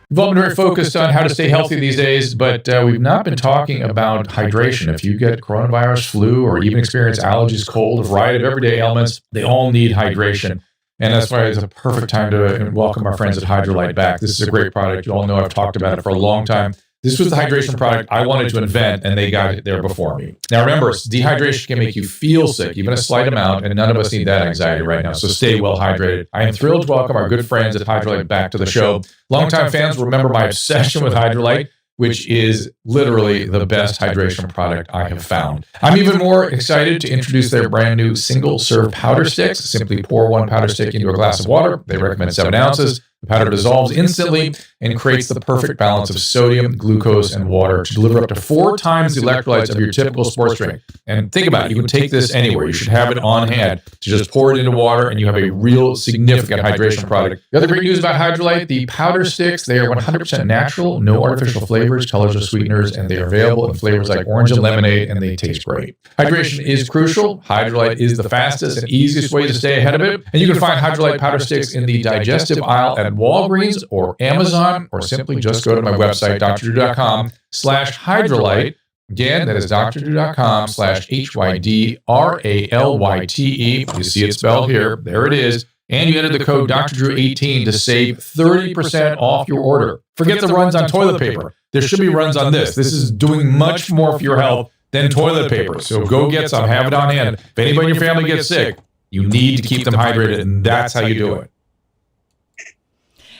We've all been very focused on how to stay healthy these days, but we've not been talking about hydration. If you get coronavirus, flu, or even experience allergies, cold, a variety of everyday ailments, they all need hydration. And that's why it's a perfect time to welcome our friends at Hydrolyte back. This is a great product. You all know I've talked about it for a long time. This was the hydration product I wanted to invent, and they got it there before me. Now remember, dehydration can make you feel sick, even a slight amount, and none of us need that anxiety right now, so stay well hydrated. I am thrilled to welcome our good friends at Hydrolyte back to the show. Longtime fans will remember my obsession with Hydrolyte, which is literally the best hydration product I have found. I'm even more excited to introduce their brand new single-serve powder sticks. Simply pour one powder stick into a glass of water. They recommend 7 ounces. The powder dissolves instantly and creates the perfect balance of sodium, glucose, and water to deliver up to 4 times the electrolytes of your typical sports drink. And think about it, you can take this anywhere. You should have it on hand to just pour it into water, and you have a real significant hydration product. The other great news about Hydrolyte, the powder sticks, they are 100% natural, no artificial flavors, colors, or sweeteners, and they are available in flavors like orange and lemonade, and they taste great. Hydration is crucial. Hydrolyte is the fastest and easiest way to stay ahead of it, and you can find Hydrolyte powder sticks in the digestive aisle at Walgreens or Amazon, or simply just go to my website, drdrew.com/Hydrolyte. Again, that is drdrew.com/HYDRALYTE. You see it spelled here. There it is. And you enter the code DrDrew18 to save 30% off your order. Forget the runs on toilet paper. There should be runs on this. This is doing much more for your health than toilet paper. So go get some. Have it on hand. If anybody in your family gets sick, you need to keep them hydrated, and that's how you do it.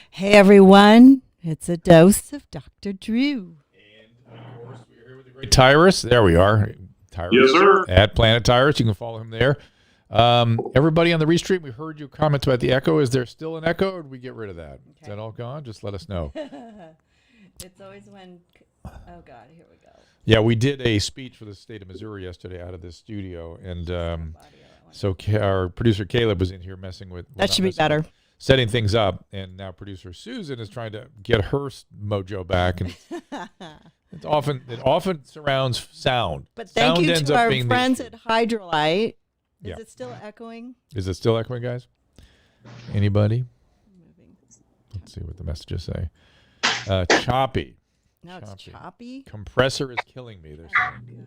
Hey, everyone. It's a dose of Dr. Drew. And, of course, we're here with the great Tyrus. There we are. Tyrus. Yes, sir. At Planet Tyrus. You can follow him there. Everybody on the Restream, we heard your comments about the echo. Is there still an echo, or did we get rid of that? Okay. Is that all gone? Just let us know. It's always when... Oh, God. Here we go. Yeah, we did a speech for the state of Missouri yesterday out of this studio, and so our producer Caleb was in here messing with... That should be better. Setting things up, and now producer Susan is trying to get her mojo back, and it often surrounds sound. But thank you to our friends at Hydrolyte. Is it still echoing? Is it still echoing, guys? Anybody? Let's see what the messages say. Choppy. No, it's choppy. Compressor is killing me. They're saying.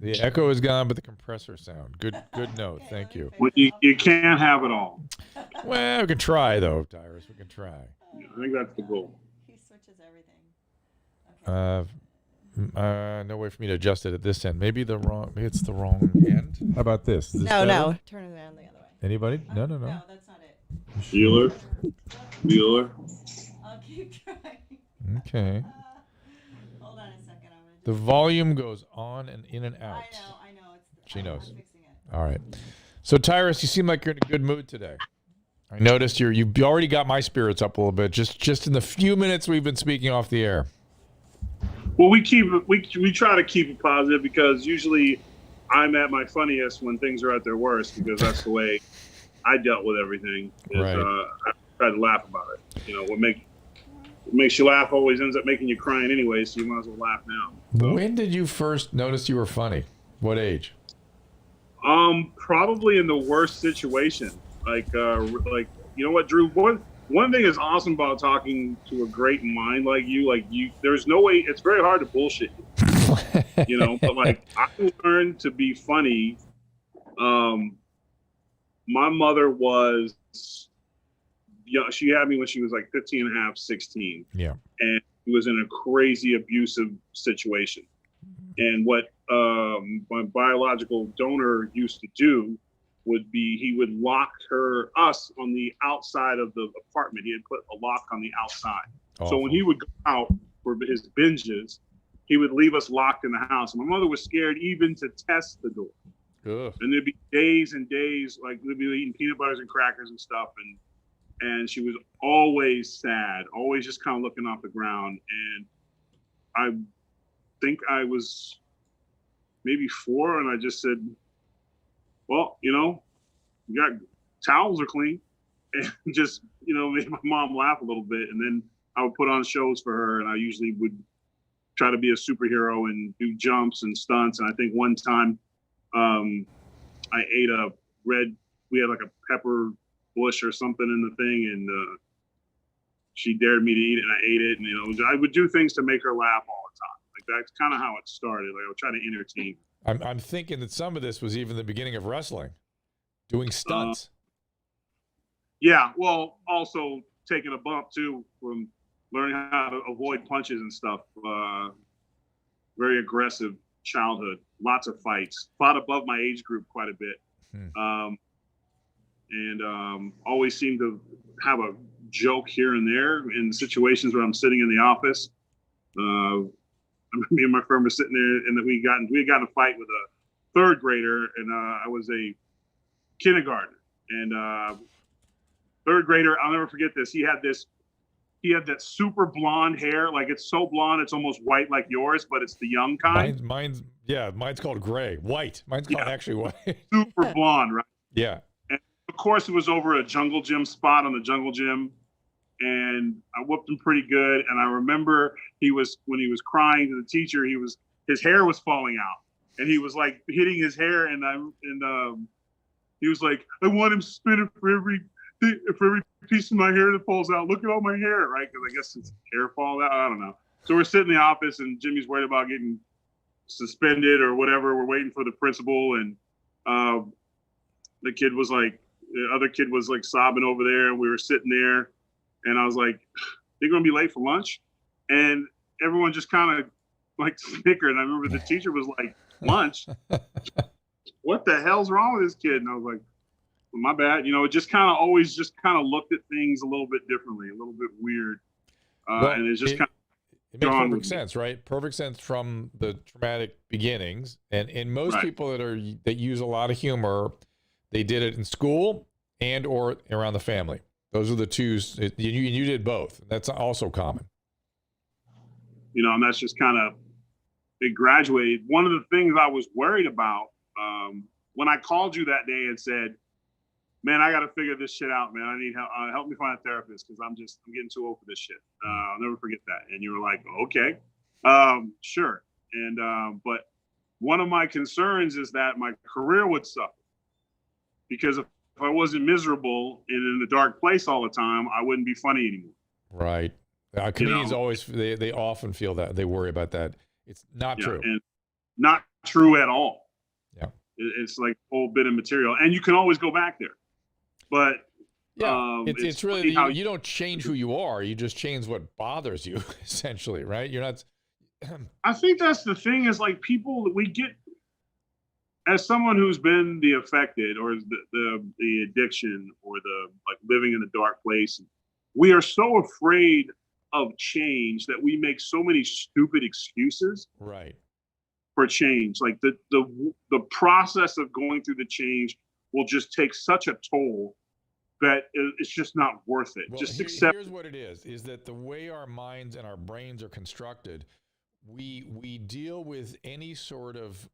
The echo is gone, but the compressor sound. Good note. Thank you. Well, you can't have it all. Well, we can try, though, Tyrus. We can try. Yeah, I think that's the goal. He switches everything. Okay. No way for me to adjust it at this end. Maybe it's the wrong end. How about this? No. Turn it around the other way. Anybody? No. No, that's not it. Bueller. I'll keep trying. Okay. Hold on a second. The volume goes on and in and out. I know. She knows. I'm fixing it. All right. So, Tyrus, you seem like you're in a good mood today. I noticed you already got my spirits up a little bit just in the few minutes we've been speaking off the air. Well, we try to keep it positive, because usually I'm at my funniest when things are at their worst, because that's the way I dealt with everything. Right. I try to laugh about it. You know, what makes you laugh always ends up making you crying anyway, so you might as well laugh now. So, when did you first notice you were funny? What age? Probably in the worst situation. Like you know what, Drew? One thing is awesome about talking to a great mind like you. There's no way. It's very hard to bullshit you. You know, but like I learned to be funny. My mother was. Yeah, she had me when she was like 15 and a half, 16. Yeah. And she was in a crazy abusive situation. And what my biological donor used to do would be he would lock us on the outside of the apartment. He had put a lock on the outside. Awful. So when he would go out for his binges, he would leave us locked in the house. And my mother was scared even to test the door. Ugh. And there'd be days and days, like we'd be eating peanut butters and crackers and stuff. And she was always sad, always just kind of looking off the ground. And I think I was maybe 4, and I just said, well, you know, you got towels are clean. And just, you know, made my mom laugh a little bit. And then I would put on shows for her, and I usually would try to be a superhero and do jumps and stunts. And I think one time I ate we had like a pepper bush or something in the thing, and she dared me to eat it, and I ate it. And I would do things to make her laugh all the time. Like that's kind of how it started. Like I would try to entertain. I'm thinking that some of this was even the beginning of wrestling, doing stunts. Yeah, well, also taking a bump too from learning how to avoid punches and stuff. Very aggressive childhood, lots of fights. Fought above my age group quite a bit, and always seemed to have a joke here and there in situations where I'm sitting in the office. Me and my friend were sitting there, and we had gotten a fight with a third grader, and I was a kindergartner, and third grader. I'll never forget this. He had that super blonde hair, like it's so blonde it's almost white like yours, but it's the young kind. Mine's called gray, white. Mine's called actually white. Super blonde, right? Yeah. And of course, it was over a jungle gym spot on the jungle gym. And I whooped him pretty good. And I remember when he was crying to the teacher, his hair was falling out, and he was like hitting his hair. And he was like, I want him suspended for every piece of my hair that falls out. Look at all my hair, right? Because I guess his hair falls out. I don't know. So we're sitting in the office, and Jimmy's worried about getting suspended or whatever. We're waiting for the principal, and the other kid was like sobbing over there, and we were sitting there. And I was like, they're going to be late for lunch? And everyone just kind of like snickered. And I remember the teacher was like, lunch? What the hell's wrong with this kid? And I was like, well, my bad. It just kind of always just kind of looked at things a little bit differently, a little bit weird. And it's just kind of. It makes perfect sense, right? Perfect sense from the traumatic beginnings. And most people that use a lot of humor, they did it in school and or around the family. Those are the two. You did both. That's also common. And that's just kind of, it graduated. One of the things I was worried about when I called you that day and said, man, I got to figure this shit out, man. I need help me find a therapist because I'm getting too old for this shit. I'll never forget that. And you were like, okay, sure. And, but one of my concerns is that my career would suffer because if I wasn't miserable and in a dark place all the time, I wouldn't be funny anymore. Right. Comedians always, they often feel that. They worry about that. It's not true. And not true at all. Yeah. It's like a whole bit of material. And you can always go back there. But it's really how you don't change who you are. You just change what bothers you, essentially, right? You're not. I think that's the thing is like people that we get, as someone who's been the affected or the addiction or the like living in a dark place, we are so afraid of change that we make so many stupid excuses. Right. For change. Like the process of going through the change will just take such a toll that it's just not worth it. Well, just accept. Here's what it is that the way our minds and our brains are constructed, we deal with any sort of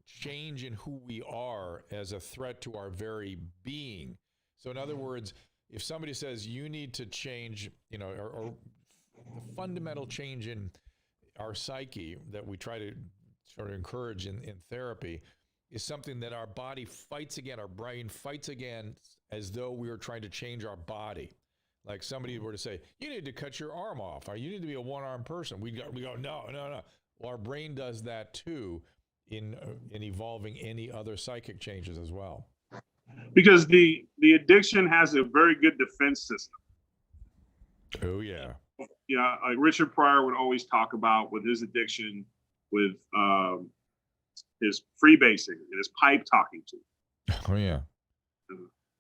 change in who we are as a threat to our very being. So in other words, if somebody says you need to change, or the fundamental change in our psyche that we try to sort of encourage in therapy is something that our body fights again, our brain fights again, as though we were trying to change our body. Like somebody were to say, you need to cut your arm off, or you need to be a one-armed person. We go, no. Well, our brain does that too in evolving any other psychic changes as well. Because the addiction has a very good defense system. Oh, yeah. Yeah, like Richard Pryor would always talk about with his addiction, with his freebasing and his pipe talking to him. Oh, yeah.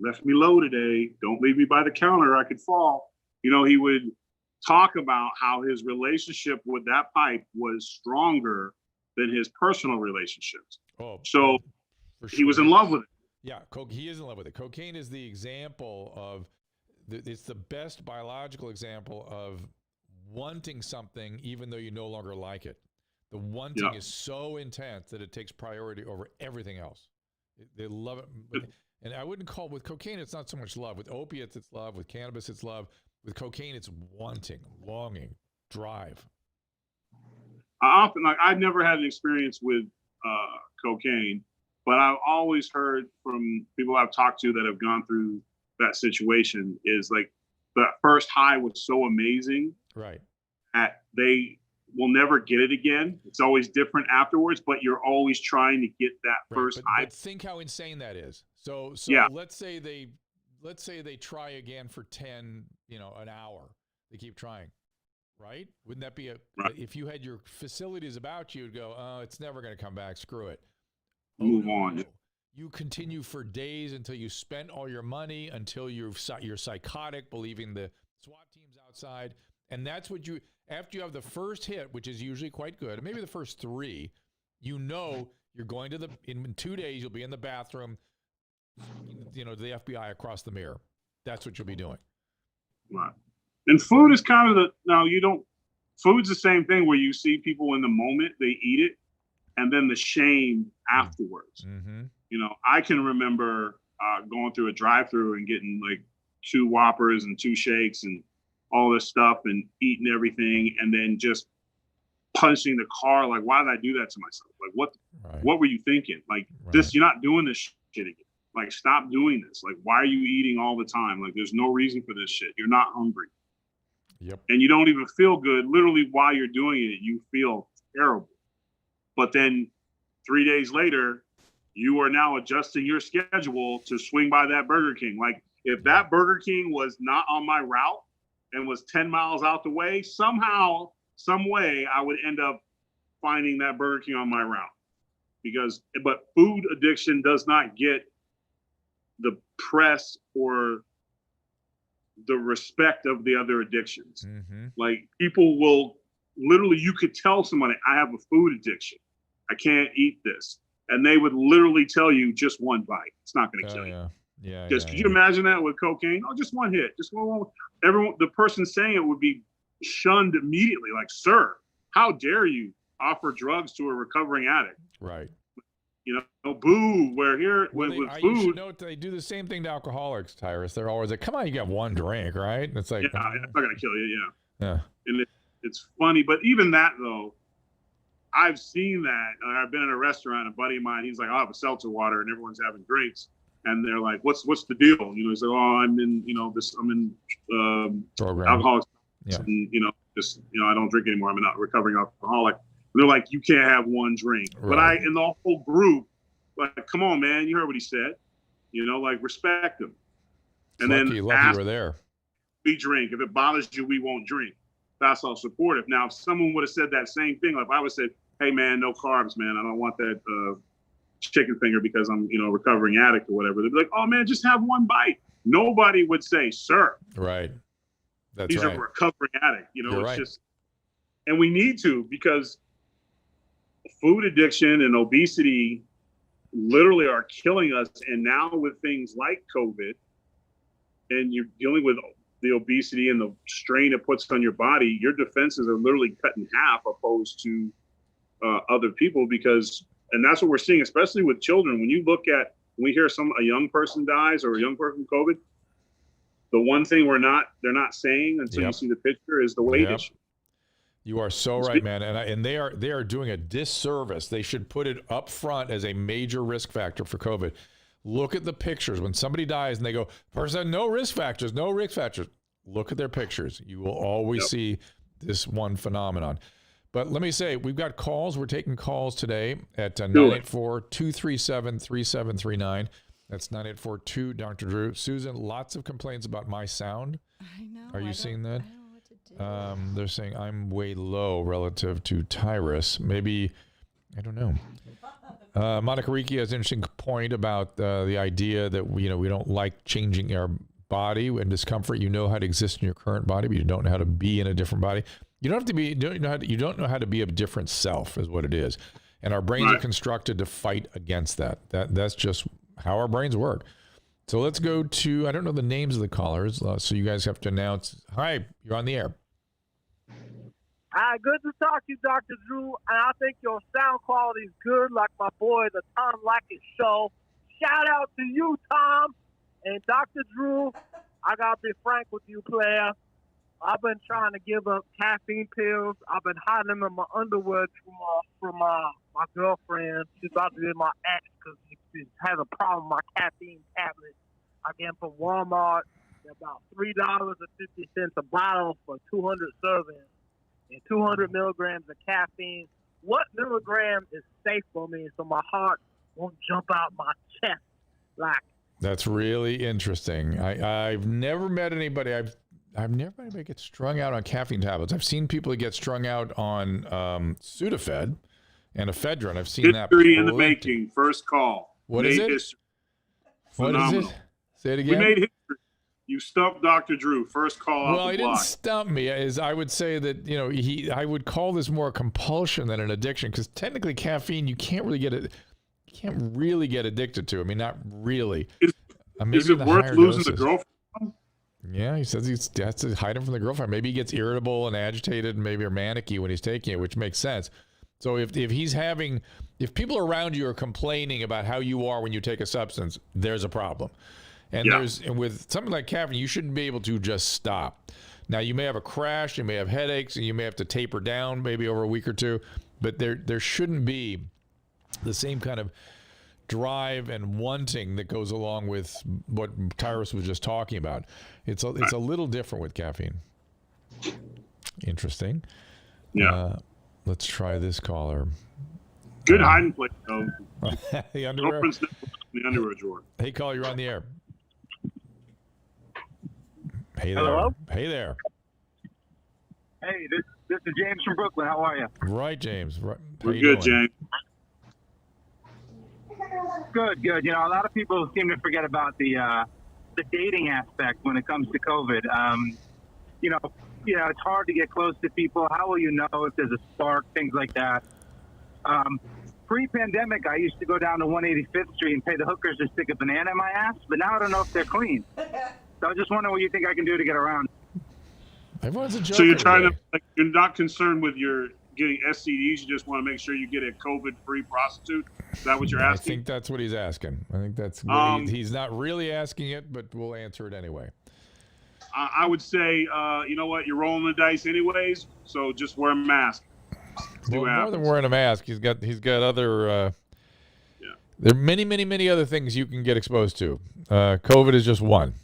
Left me low today. Don't leave me by the counter. I could fall. He would talk about how his relationship with that pipe was stronger than his personal relationships. Oh, so for sure. He was in love with it. Yeah, he is in love with it. Cocaine is the example of, it's the best biological example of wanting something even though you no longer like it. The wanting is so intense that it takes priority over everything else. They love it. And I wouldn't call, with cocaine, it's not so much love. With opiates, it's love. With cannabis, it's love. With cocaine, it's wanting, longing, drive. I've never had an experience with cocaine, but I've always heard from people I've talked to that have gone through that situation is like the first high was so amazing. Right. That they will never get it again. It's always different afterwards, but you're always trying to get that first high. But think how insane that is. So yeah. let's say they try again for 10, an hour. They keep trying, right? Wouldn't that be if you had your facilities about you, you'd go, oh, it's never going to come back. Screw it. Move on. You continue for days until you spent all your money, until you're psychotic, believing the SWAT team's outside. And that's what after you have the first hit, which is usually quite good, maybe the first 3, you're going to in 2 days, you'll be in the bathroom, to the FBI across the mirror. That's what you'll be doing. Right. And food is kind of food's the same thing where you see people in the moment, they eat it, and then the shame afterwards. Mm-hmm. I can remember going through a drive-through and getting like 2 Whoppers and 2 shakes and all this stuff and eating everything, and then just punching the car. Like, why did I do that to myself? Like, what were you thinking? Like, this, you're not doing this shit again. Like, stop doing this. Like, why are you eating all the time? Like, there's no reason for this shit. You're not hungry. Yep. And you don't even feel good. Literally, while you're doing it, you feel terrible. But then 3 days later, you are now adjusting your schedule to swing by that Burger King. Like, if that Burger King was not on my route and was 10 miles out the way, somehow, some way, I would end up finding that Burger King on my route. But food addiction does not get the press or the respect of the other addictions. Mm-hmm. Like, people will literally, you could tell somebody, I have a food addiction. I can't eat this. And they would literally tell you just one bite. It's not going to kill you. Yeah. Could you imagine that with cocaine? Oh, just one hit. Just one. The person saying it would be shunned immediately. Like, sir, how dare you offer drugs to a recovering addict? Right. Boo. Where here with food. You should note they do the same thing to alcoholics, Tyrus. They're always like, come on, you got one drink, right? And it's like, it's not going to kill you. Yeah. And it's funny. But even that, though, I've seen that. I've been in a restaurant, a buddy of mine, he's like, I'll have a seltzer water, and everyone's having drinks. And they're like, what's the deal? He's like, oh, I'm in alcoholics. Yeah. And, I don't drink anymore. I'm a recovering alcoholic. And they're like, you can't have one drink. Right. But in the whole group, like, come on, man, you heard what he said. Like, respect him. And lucky then ask, you were there. We drink. If it bothers you, we won't drink. That's all supportive. Now, if someone would have said that same thing, like if I would have said, hey, man, no carbs, man. I don't want that chicken finger because I'm, recovering addict or whatever. They'd be like, oh, man, just have one bite. Nobody would say, sir. Right. That's He's right. a recovering addict. You're it's right. just, and we need to, because food addiction and obesity literally are killing us. And now with things like COVID, and you're dealing with the obesity and the strain it puts on your body, your defenses are literally cut in half opposed to other people, and that's what we're seeing, especially with children. When we hear a young person dies or a young person with COVID, the one thing they're not saying until you see the picture is the weight issue. You are so right, man. And they are doing a disservice. They should put it up front as a major risk factor for COVID. Look at the pictures. When somebody dies and they go, person, no risk factors. Look at their pictures. You will always see this one phenomenon. But let me say, we've got calls. We're taking calls today at 984-237-3739. That's 984-2 Dr. Drew. Susan, lots of complaints about my sound. I know. Are you seeing that? I don't know what to do. They're saying I'm way low relative to Tyrus. Maybe, I don't know. Monica Ricci has an interesting point about the idea that we don't like changing our body and discomfort. You know how to exist in your current body, but you don't know how to be in a different body. You don't know how to be a different self, is what it is. And our brains are constructed to fight against that. That's just how our brains work. So let's go to, I don't know the names of the callers, so you guys have to announce. Hi, you're on the air. Hi, good to talk to you, Dr. Drew. And I think your sound quality is good, like my boy, the Tom Lackett Show. Shout out to you, Tom. And Dr. Drew, I got to be frank with you, player. I've been trying to give up caffeine pills. I've been hiding them in my underwear from my girlfriend. She's about to be my ex because she has a problem with my caffeine tablet. I get them from Walmart. They're about $3.50 a bottle for 200 servings and 200 milligrams of caffeine. What milligram is safe for me so my heart won't jump out my chest like? That's really interesting. I've never met anybody. I've never met anybody get strung out on caffeine tablets. I've seen people that get strung out on Sudafed and ephedrine. I've seen that. History in the making. First call. What is it? History. What is it? Say it again. We made history. You stumped Dr. Drew. First call out the block. Well, he didn't stump me. I would say that, I would call this more a compulsion than an addiction, because technically caffeine, you can't really get addicted to. I mean, not really. Is it worth losing the girlfriend? Yeah, he says he has to hide him from the girlfriend. Maybe he gets irritable and agitated and maybe or manicky when he's taking it, which makes sense. So if people around you are complaining about how you are when you take a substance, there's a problem. And with something like caffeine, you shouldn't be able to just stop. Now, you may have a crash, you may have headaches, and you may have to taper down maybe over a week or two, but there shouldn't be the same kind of drive and wanting that goes along with what Tyrus was just talking about. It's a little different with caffeine. Interesting. Yeah. Let's try this caller. Good hiding place, though. The underwear. The underwear drawer. Hey, caller, you're on the air. Hey there. Hello? Hey there. Hey, this is James from Brooklyn. How are you? Right, James. Right. We're good, James. Good. A lot of people seem to forget about the dating aspect when it comes to COVID. It's hard to get close to people. How will you know if there's a spark, things like that? Pre-pandemic, I used to go down to 185th Street and pay the hookers to stick a banana in my ass, but now I don't know if they're clean. So I just wonder what you think I can do to get around. Everyone's a joker. So you're you're not concerned with your getting STDs. You just want to make sure you get a COVID-free prostitute. Is that what you're asking? I think that's what he's asking. I think that's he's not really asking it, but we'll answer it anyway. I would say, you know what? You're rolling the dice anyways, so just wear a mask. Well, more than wearing a mask, he's got other. There are many other things you can get exposed to. COVID is just one.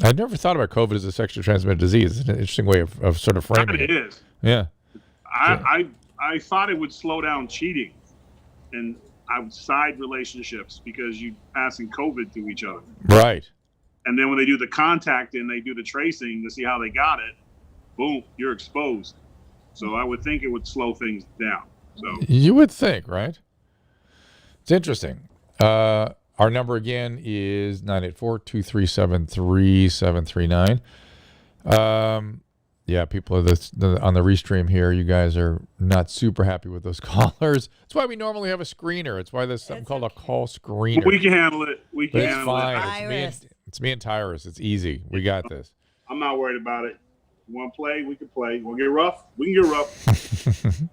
I never thought about COVID as a sexually transmitted disease. It's an interesting way of sort of framing it. It is. Yeah. I thought it would slow down cheating and outside relationships because you're passing COVID to each other. Right. And then when they do the contact and they do the tracing to see how they got it, boom, you're exposed. So I would think it would slow things down. So you would think, right? It's interesting. Our number again is 984-237-3739. Yeah, people are on the restream here. You guys are not super happy with those callers. That's why we normally have a screener. It's why there's something called a call screener. We can handle it. We can handle it. It's me and Tyrus. It's easy. We got this. I'm not worried about it. You want to play? We can play. You want to get rough? We can get rough.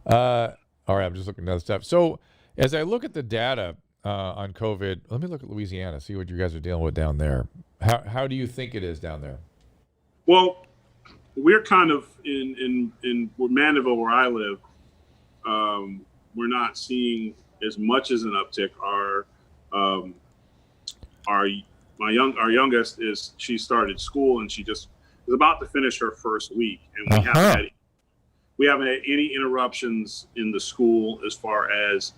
All right, I'm just looking at other stuff. So as I look at the data on COVID, let me look at Louisiana, see what you guys are dealing with down there. How do you think it is down there? Well, we're kind of in Mandeville, where I live. We're not seeing as much as an uptick. Our youngest she started school and she just is about to finish her first week, and we haven't had any interruptions in the school as far as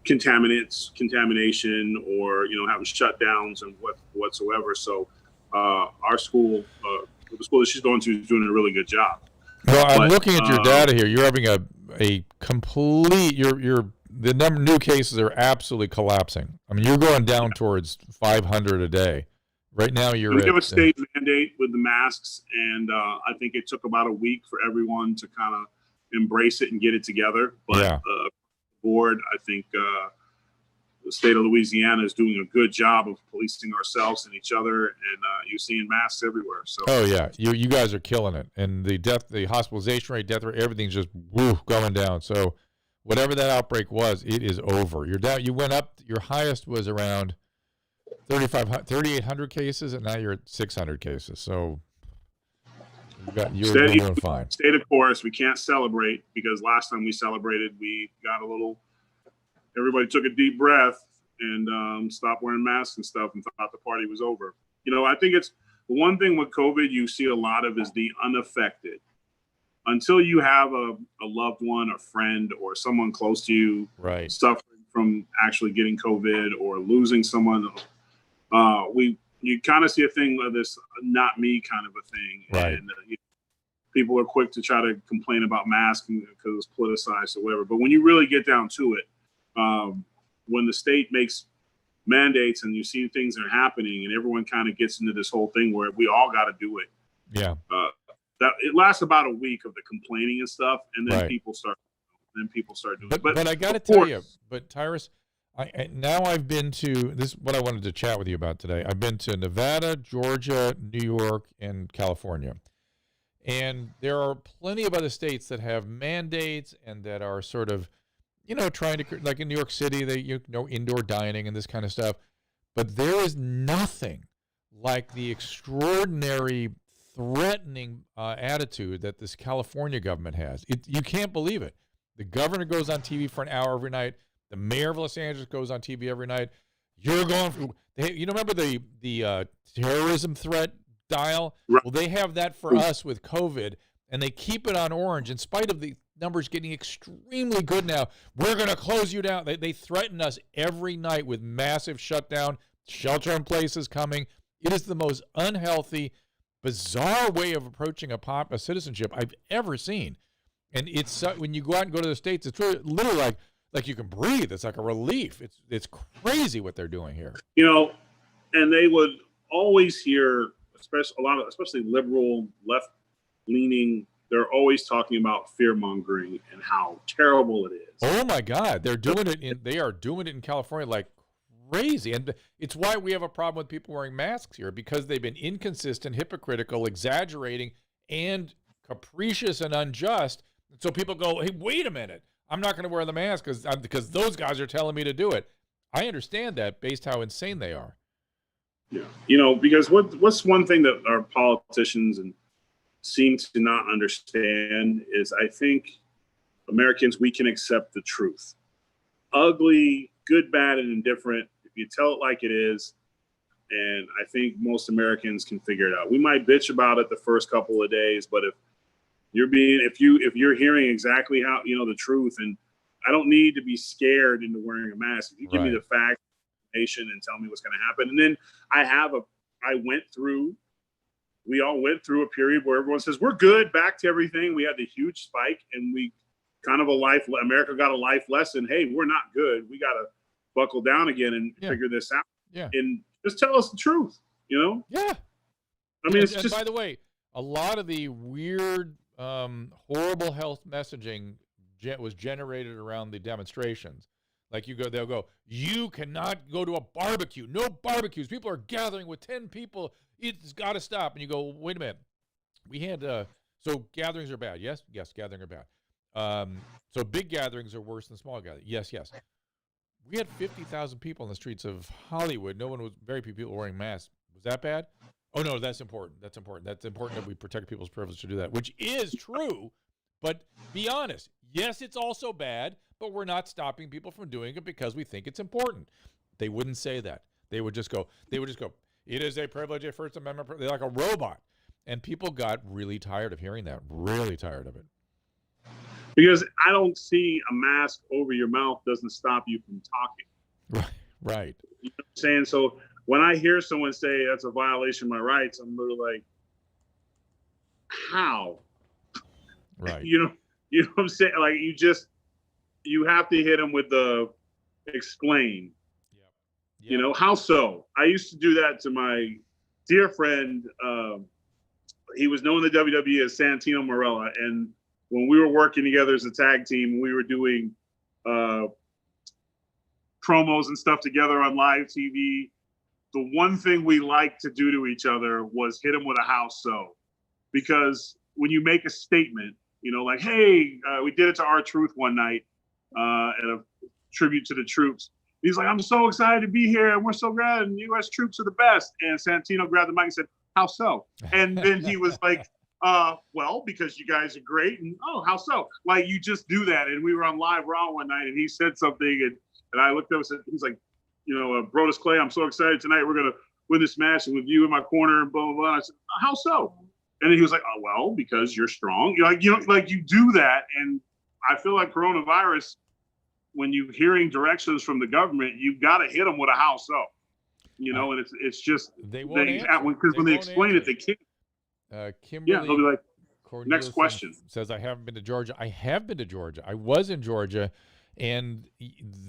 contamination or having shutdowns and whatsoever. So our school, the school that she's going to, is doing a really good job. Well, I'm looking at your data here. You're having a complete the number of new cases are absolutely collapsing. I mean, you're going down towards 500 a day. Right now, we have a state mandate with the masks, and I think it took about a week for everyone to kind of embrace it and get it together. But the board, I think the state of Louisiana is doing a good job of policing ourselves and each other, and you're seeing masks everywhere. So. Oh yeah, you guys are killing it, and the hospitalization rate, death rate, everything's just going down. So whatever that outbreak was, it is over. You're down. You went up. Your highest was around 3,800 cases, and now you're at 600 cases. So you're doing fine. State of course, we can't celebrate because last time we celebrated, we got everybody took a deep breath and stopped wearing masks and stuff and thought the party was over. I think it's one thing with COVID you see a lot of is the unaffected. Until you have a loved one, a friend, or someone close to you suffering from actually getting COVID or losing someone, you kind of see a thing of this not me kind of a thing. Right. And people are quick to try to complain about masking because it's politicized or whatever. But when you really get down to it, when the state makes mandates and you see things that are happening and everyone kind of gets into this whole thing where we all got to do it. Yeah. That it lasts about a week of the complaining and stuff, and then people start doing it. But I got to tell you, Tyrus, I've been to, this is what I wanted to chat with you about today. I've been to Nevada, Georgia, New York, and California. And there are plenty of other states that have mandates and that are sort of, trying to, like in New York City, indoor dining and this kind of stuff. But there is nothing like the extraordinary threatening attitude that this California government has. You can't believe it. The governor goes on TV for an hour every night. The mayor of Los Angeles goes on TV every night. You're going. Remember the terrorism threat dial? Right. Well, they have that for us with COVID, and they keep it on orange in spite of the numbers getting extremely good now. We're going to close you down. They threaten us every night with massive shutdown, shelter in place is coming. It is the most unhealthy, bizarre way of approaching a citizenship I've ever seen. And it's when you go out and go to the States, it's really literally like you can breathe. It's like a relief. It's crazy what they're doing here. And they would always hear, especially liberal, left-leaning, they're always talking about fear-mongering and how terrible it is. Oh my God, they are doing it in California like crazy. And it's why we have a problem with people wearing masks here, because they've been inconsistent, hypocritical, exaggerating, and capricious and unjust. So people go, hey, wait a minute. I'm not going to wear the mask because those guys are telling me to do it. I understand that based how insane they are. Yeah. Because what's one thing that our politicians seem to not understand is I think Americans, we can accept the truth. Ugly, good, bad, and indifferent. If you tell it like it is, and I think most Americans can figure it out. We might bitch about it the first couple of days, but if you're hearing exactly how, the truth, and I don't need to be scared into wearing a mask. If you give me the facts, information, and tell me what's going to happen. And then we all went through a period where everyone says, we're good, back to everything. We had the huge spike, and we kind of America got a life lesson. Hey, we're not good. We got to buckle down again and figure this out. Yeah. And just tell us the truth, Yeah. I mean, it's just. By the way, a lot of the weird, horrible health messaging was generated around the demonstrations. Like they'll go, you cannot go to a barbecue. No barbecues. People are gathering with 10 people. It's got to stop. And you go, wait a minute. We had, so gatherings are bad. Yes, gatherings are bad. So big gatherings are worse than small gatherings. Yes. We had 50,000 people in the streets of Hollywood. Very few people wearing masks. Was that bad? Oh, no, that's important. That's important that we protect people's privilege to do that, which is true. But be honest. Yes, it's also bad, but we're not stopping people from doing it because we think it's important. They wouldn't say that. They would just go, it is a privilege, a First Amendment. They're like a robot. And people got really tired of hearing that, really tired of it. Because I don't see a mask over your mouth doesn't stop you from talking. Right. You know what I'm saying? So when I hear someone say that's a violation of my rights, I'm literally like, how? Right. You know what I'm saying? Like you have to hit them with the explain. Yep. How so? I used to do that to my dear friend. He was known in the WWE as Santino Marella. And when we were working together as a tag team, we were doing promos and stuff together on live TV. The one thing we liked to do to each other was hit him with a how so. Because when you make a statement, like, hey, we did it to R-Truth one night at a tribute to the troops. He's like, I'm so excited to be here, and we're so glad, and U.S. troops are the best. And Santino grabbed the mic and said, how so? And then he was like, well, because you guys are great. And, how so? Like, you just do that. And we were on Live Raw one night, and he said something, and I looked up and said, he's like, Brodus Clay, I'm so excited tonight. We're gonna win this match with you in my corner and blah blah blah. I said, how so? And then he was like, oh well, because you're strong. You do that, and I feel like coronavirus, when you're hearing directions from the government, you've got to hit them with a how so. And it's just they won't because when they explain it, they can't. Kimberly, they'll be like, Cornelius next question. Says, I haven't been to Georgia. I have been to Georgia. I was in Georgia, and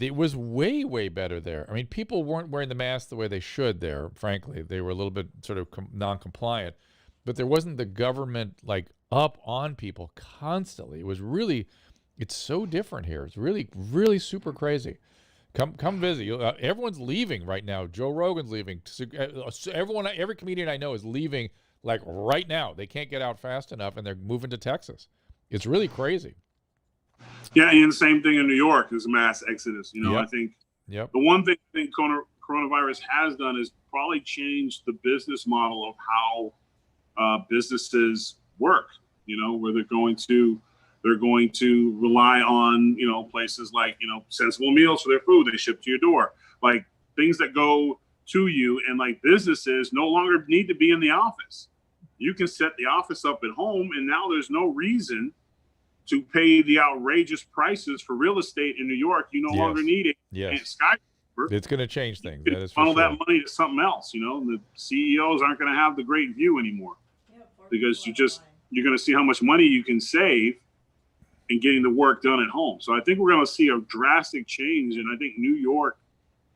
it was way, way better there. I mean, people weren't wearing the mask the way they should there, frankly. They were a little bit sort of non-compliant. But there wasn't the government, up on people constantly. It was really, it's so different here. It's really, really super crazy. Come visit. Everyone's leaving right now. Joe Rogan's leaving. Every comedian I know is leaving right now. They can't get out fast enough, and they're moving to Texas. It's really crazy. Yeah, and the same thing in New York is mass exodus. I think the one thing I think coronavirus has done is probably changed the business model of how businesses work. Where they're going to rely on places like Sensible Meals for their food. They ship to your door, things that go to you, and businesses no longer need to be in the office. You can set the office up at home, and now there's no reason to pay the outrageous prices for real estate in New York. You no longer need it. Yes. Skyscraper. It's going to change things. That is funnel that money to something else. The CEOs aren't going to have the great view anymore because you're going to see how much money you can save in getting the work done at home. So I think we're going to see a drastic change, and I think New York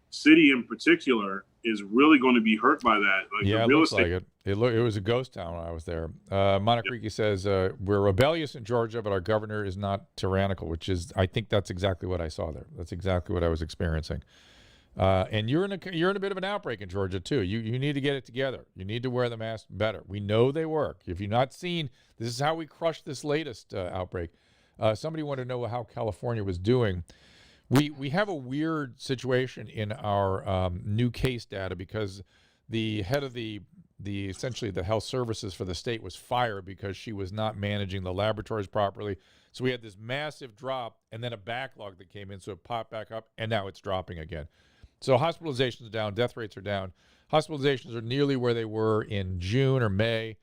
City in particular is really going to be hurt by that. It looks like it. It was a ghost town when I was there. Monocriki says, we're rebellious in Georgia, but our governor is not tyrannical, I think that's exactly what I saw there. That's exactly what I was experiencing. And you're in a bit of an outbreak in Georgia too. You need to get it together. You need to wear the mask better. We know they work. If you've not seen, this is how we crushed this latest outbreak. Somebody wanted to know how California was doing. We have a weird situation in our new case data because the head of essentially the health services for the state was fired because she was not managing the laboratories properly. So we had this massive drop and then a backlog that came in, so it popped back up, and now it's dropping again. So hospitalizations are down, death rates are down. Hospitalizations are nearly where they were in June or May.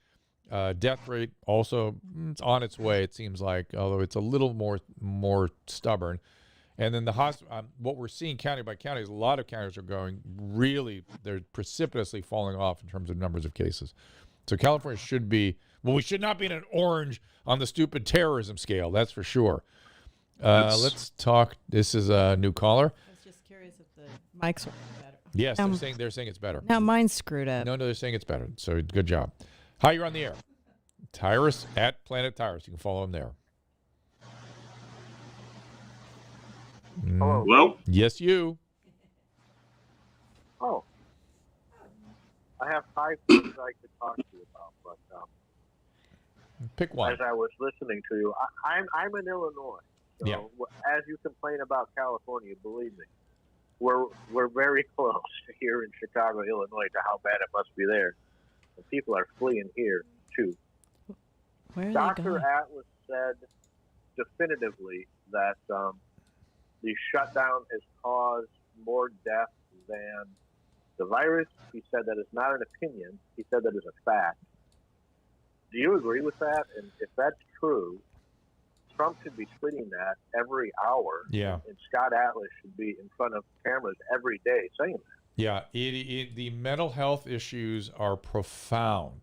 Death rate also, it's on its way, it seems like, although it's a little more stubborn. And then what we're seeing county by county is a lot of counties are they're precipitously falling off in terms of numbers of cases. So California we should not be in an orange on the stupid terrorism scale, that's for sure. Let's talk, this is a new caller. I was just curious if the mics are better. Yes, they're saying it's better. Now mine's screwed up. No, they're saying it's better, so good job. Hi, you're on the air. Tyrus at Planet Tyrus. You can follow him there. Hello? Yes, you. Oh. I have 5 things I could talk to you about, but pick one. As I was listening to you, I'm in Illinois. So as you complain about California, believe me, we're very close here in Chicago, Illinois, to how bad it must be there. And people are fleeing here too. Where are Dr. they going? Atlas said definitively that the shutdown has caused more deaths than the virus. He said that is not an opinion. He said that is a fact. Do you agree with that? And if that's true, Trump should be tweeting that every hour. Yeah. And Scott Atlas should be in front of cameras every day saying that. Yeah. The mental health issues are profound.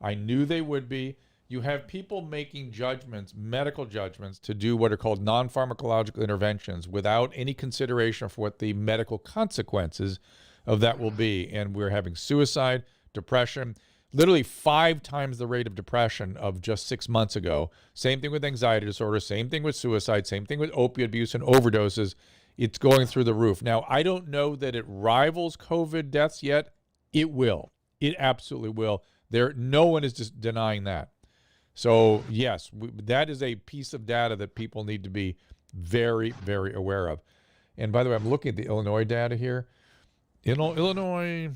I knew they would be. You have people making judgments, medical judgments, to do what are called non-pharmacological interventions without any consideration for what the medical consequences of that will be. And we're having suicide, depression, literally 5 times the rate of depression of just 6 months ago. Same thing with anxiety disorder, same thing with suicide, same thing with opiate abuse and overdoses. It's going through the roof. Now, I don't know that it rivals COVID deaths yet. It will. It absolutely will. No one is just denying that. So, yes, that is a piece of data that people need to be very, very aware of. And by the way, I'm looking at the Illinois data here. Illinois,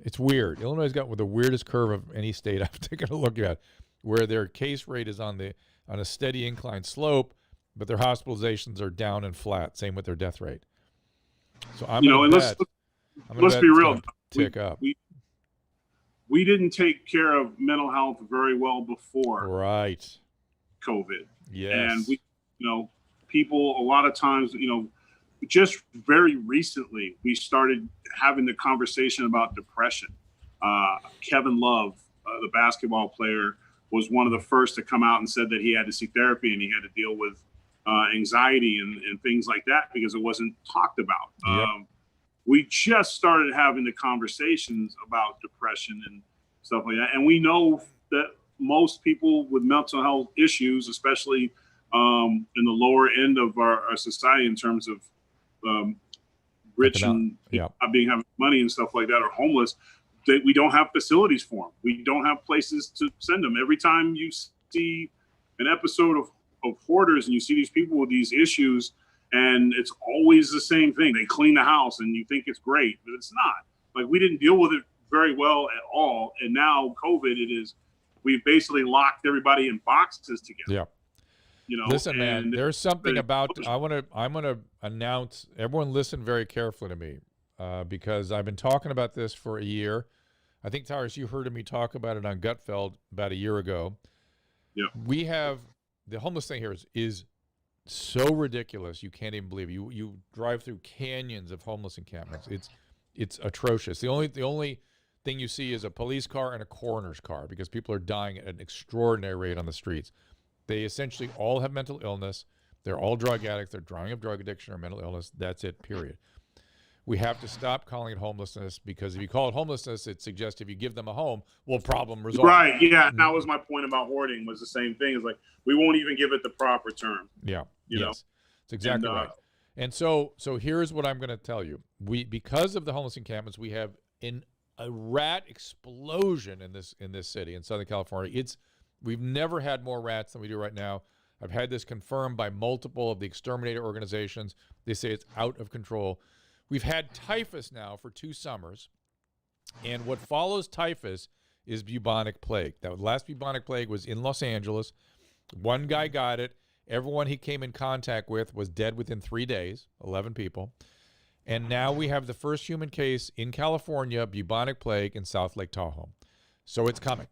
it's weird. Illinois has got the weirdest curve of any state I've taken a look at, where their case rate is on a steady incline slope, but their hospitalizations are down and flat. Same with their death rate. So I'm you know, gonna and bet, let's be real. Tick up. We didn't take care of mental health very well before Right. COVID. Yes. And we, you know, people a lot of times, you know, just very recently we started having the conversation about depression. Kevin Love, the basketball player, was one of the first to come out and said that he had to see therapy and he had to deal with anxiety and things like that because it wasn't talked about. Yep. We just started having the conversations about depression and stuff like that. And we know that most people with mental health issues, especially in the lower end of our society in terms of rich and not having money and stuff like that, or homeless, that we don't have facilities for them. We don't have places to send them. Every time you see an episode of Hoarders and you see these people with these issues, and it's always the same thing. They clean the house and you think it's great, but it's not. Like, we didn't deal with it very well at all. And now COVID, we've basically locked everybody in boxes together. Yeah. You know, listen, man, there's something about, I'm going to announce, everyone listen very carefully to me, because I've been talking about this for a year. I think, Tyrus, you heard me talk about it on Gutfeld about a year ago. Yeah. We have, the homeless thing here is so ridiculous you can't even believe it. You drive through canyons of homeless encampments. It's atrocious. The only thing you see is a police car and a coroner's car because people are dying at an extraordinary rate on the streets. They essentially all have mental illness. They're all drug addicts. They're dying of drug addiction or mental illness. That's it, period. We have to stop calling it homelessness, because if you call it homelessness, it suggests if you give them a home, well, problem resolved. Right, yeah. That was my point about hoarding, was the same thing. It's like, we won't even give it the proper term. Yeah, you know? It's exactly right. And so here's what I'm going to tell you. Because of the homeless encampments, we have a rat explosion in this city in Southern California. We've never had more rats than we do right now. I've had this confirmed by multiple of the exterminator organizations. They say it's out of control. We've had typhus now for 2 summers, and what follows typhus is bubonic plague. That last bubonic plague was in Los Angeles. One guy got it. Everyone he came in contact with was dead within 3 days, 11 people. And now we have the first human case in California, bubonic plague in South Lake Tahoe. So it's coming.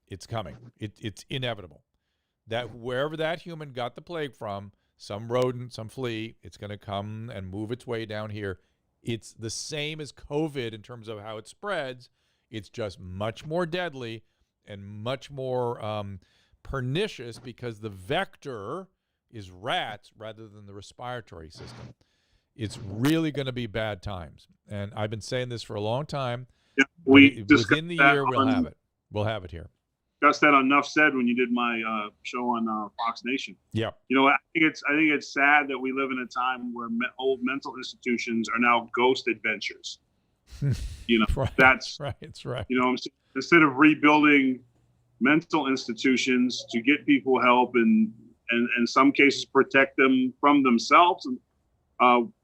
It's coming. It's inevitable. That wherever that human got the plague from, some rodent, some flea, it's going to come and move its way down here. It's the same as COVID in terms of how it spreads. It's just much more deadly and much more pernicious because the vector is rats rather than the respiratory system. It's really going to be bad times. And I've been saying this for a long time. Yeah, within the year, we'll have it. We'll have it here. Discussed that on Enough Said when you did my show on Fox Nation. Yeah. You know, I think it's sad that we live in a time where old mental institutions are now ghost adventures. You know, right, that's right. It's right. You know, instead of rebuilding mental institutions to get people help and in some cases protect them from themselves,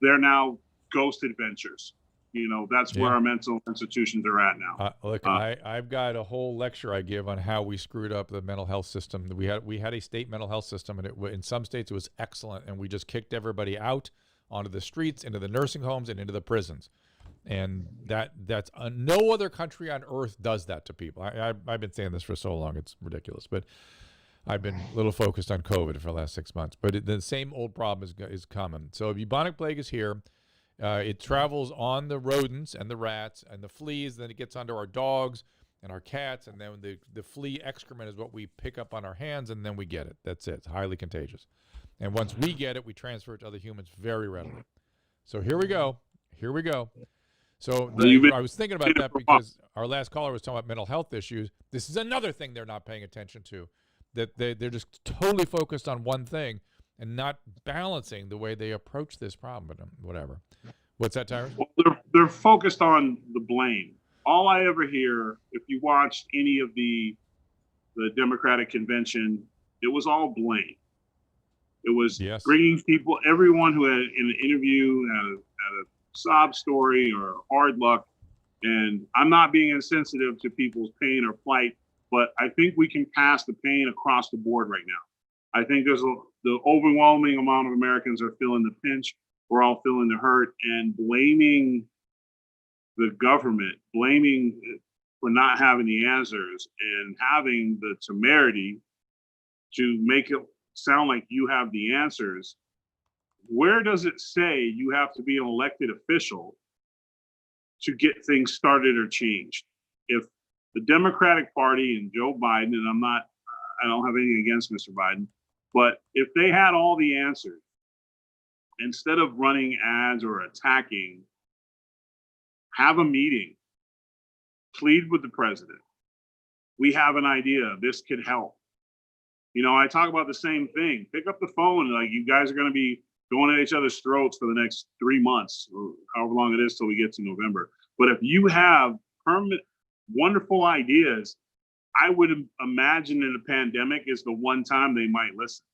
they're now ghost adventures. You know, that's where our mental institutions are at now. Look, I've got a whole lecture I give on how we screwed up the mental health system. We had a state mental health system, and in some states it was excellent, and we just kicked everybody out onto the streets, into the nursing homes, and into the prisons. And that's no other country on earth does that to people. I've been saying this for so long, it's ridiculous. But I've been a little focused on COVID for the last 6 months. But the same old problem is common. So bubonic plague is here. It travels on the rodents and the rats and the fleas, then it gets onto our dogs and our cats, and then the flea excrement is what we pick up on our hands, and then we get it. That's it. It's highly contagious. And once we get it, we transfer it to other humans very readily. So here we go. Here we go. So I was thinking about that because our last caller was talking about mental health issues. This is another thing they're not paying attention to, that they're just totally focused on one thing and not balancing the way they approach this problem. But whatever. What's that, Tyrus? Well, they're focused on the blame. All I ever hear, if you watched any of the Democratic convention, it was all blame. It was bringing people, everyone who had in an interview had a sob story or hard luck. And I'm not being insensitive to people's pain or plight, but I think we can pass the pain across the board right now. I think the overwhelming amount of Americans are feeling the pinch we're all feeling the hurt and blaming the government, blaming for not having the answers and having the temerity to make it sound like you have the answers. Where does it say you have to be an elected official to get things started or changed? If the Democratic Party and Joe Biden, and I don't have anything against Mr. Biden, but if they had all the answers, instead of running ads or attacking, have a meeting, plead with the president. We have an idea. This could help. You know, I talk about the same thing. Pick up the phone. Like, you guys are going to be going at each other's throats for the next 3 months, or however long it is till we get to November. But if you have permanent, wonderful ideas, I would imagine in a pandemic is the one time they might listen.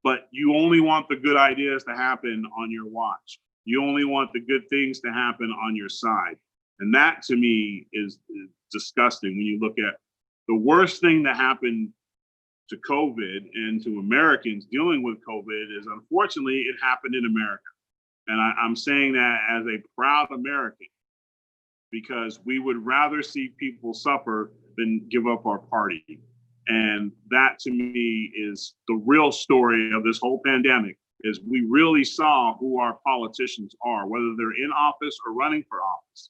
But you only want the good ideas to happen on your watch. You only want the good things to happen on your side. And that, to me, is disgusting when you look at the worst thing that happened to COVID and to Americans dealing with COVID is, unfortunately, it happened in America. And I'm saying that as a proud American, because we would rather see people suffer than give up our party. And that, to me, is the real story of this whole pandemic, is we really saw who our politicians are, whether they're in office or running for office.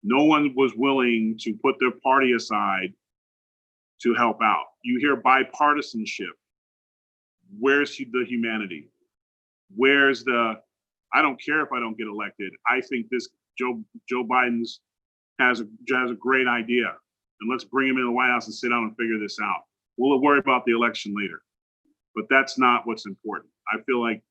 No one was willing to put their party aside to help out. You hear bipartisanship. Where's the humanity? Where's I don't care if I don't get elected. I think this Joe Biden's has a great idea. And let's bring him in the White House and sit down and figure this out. We'll worry about the election later. But that's not what's important. I feel like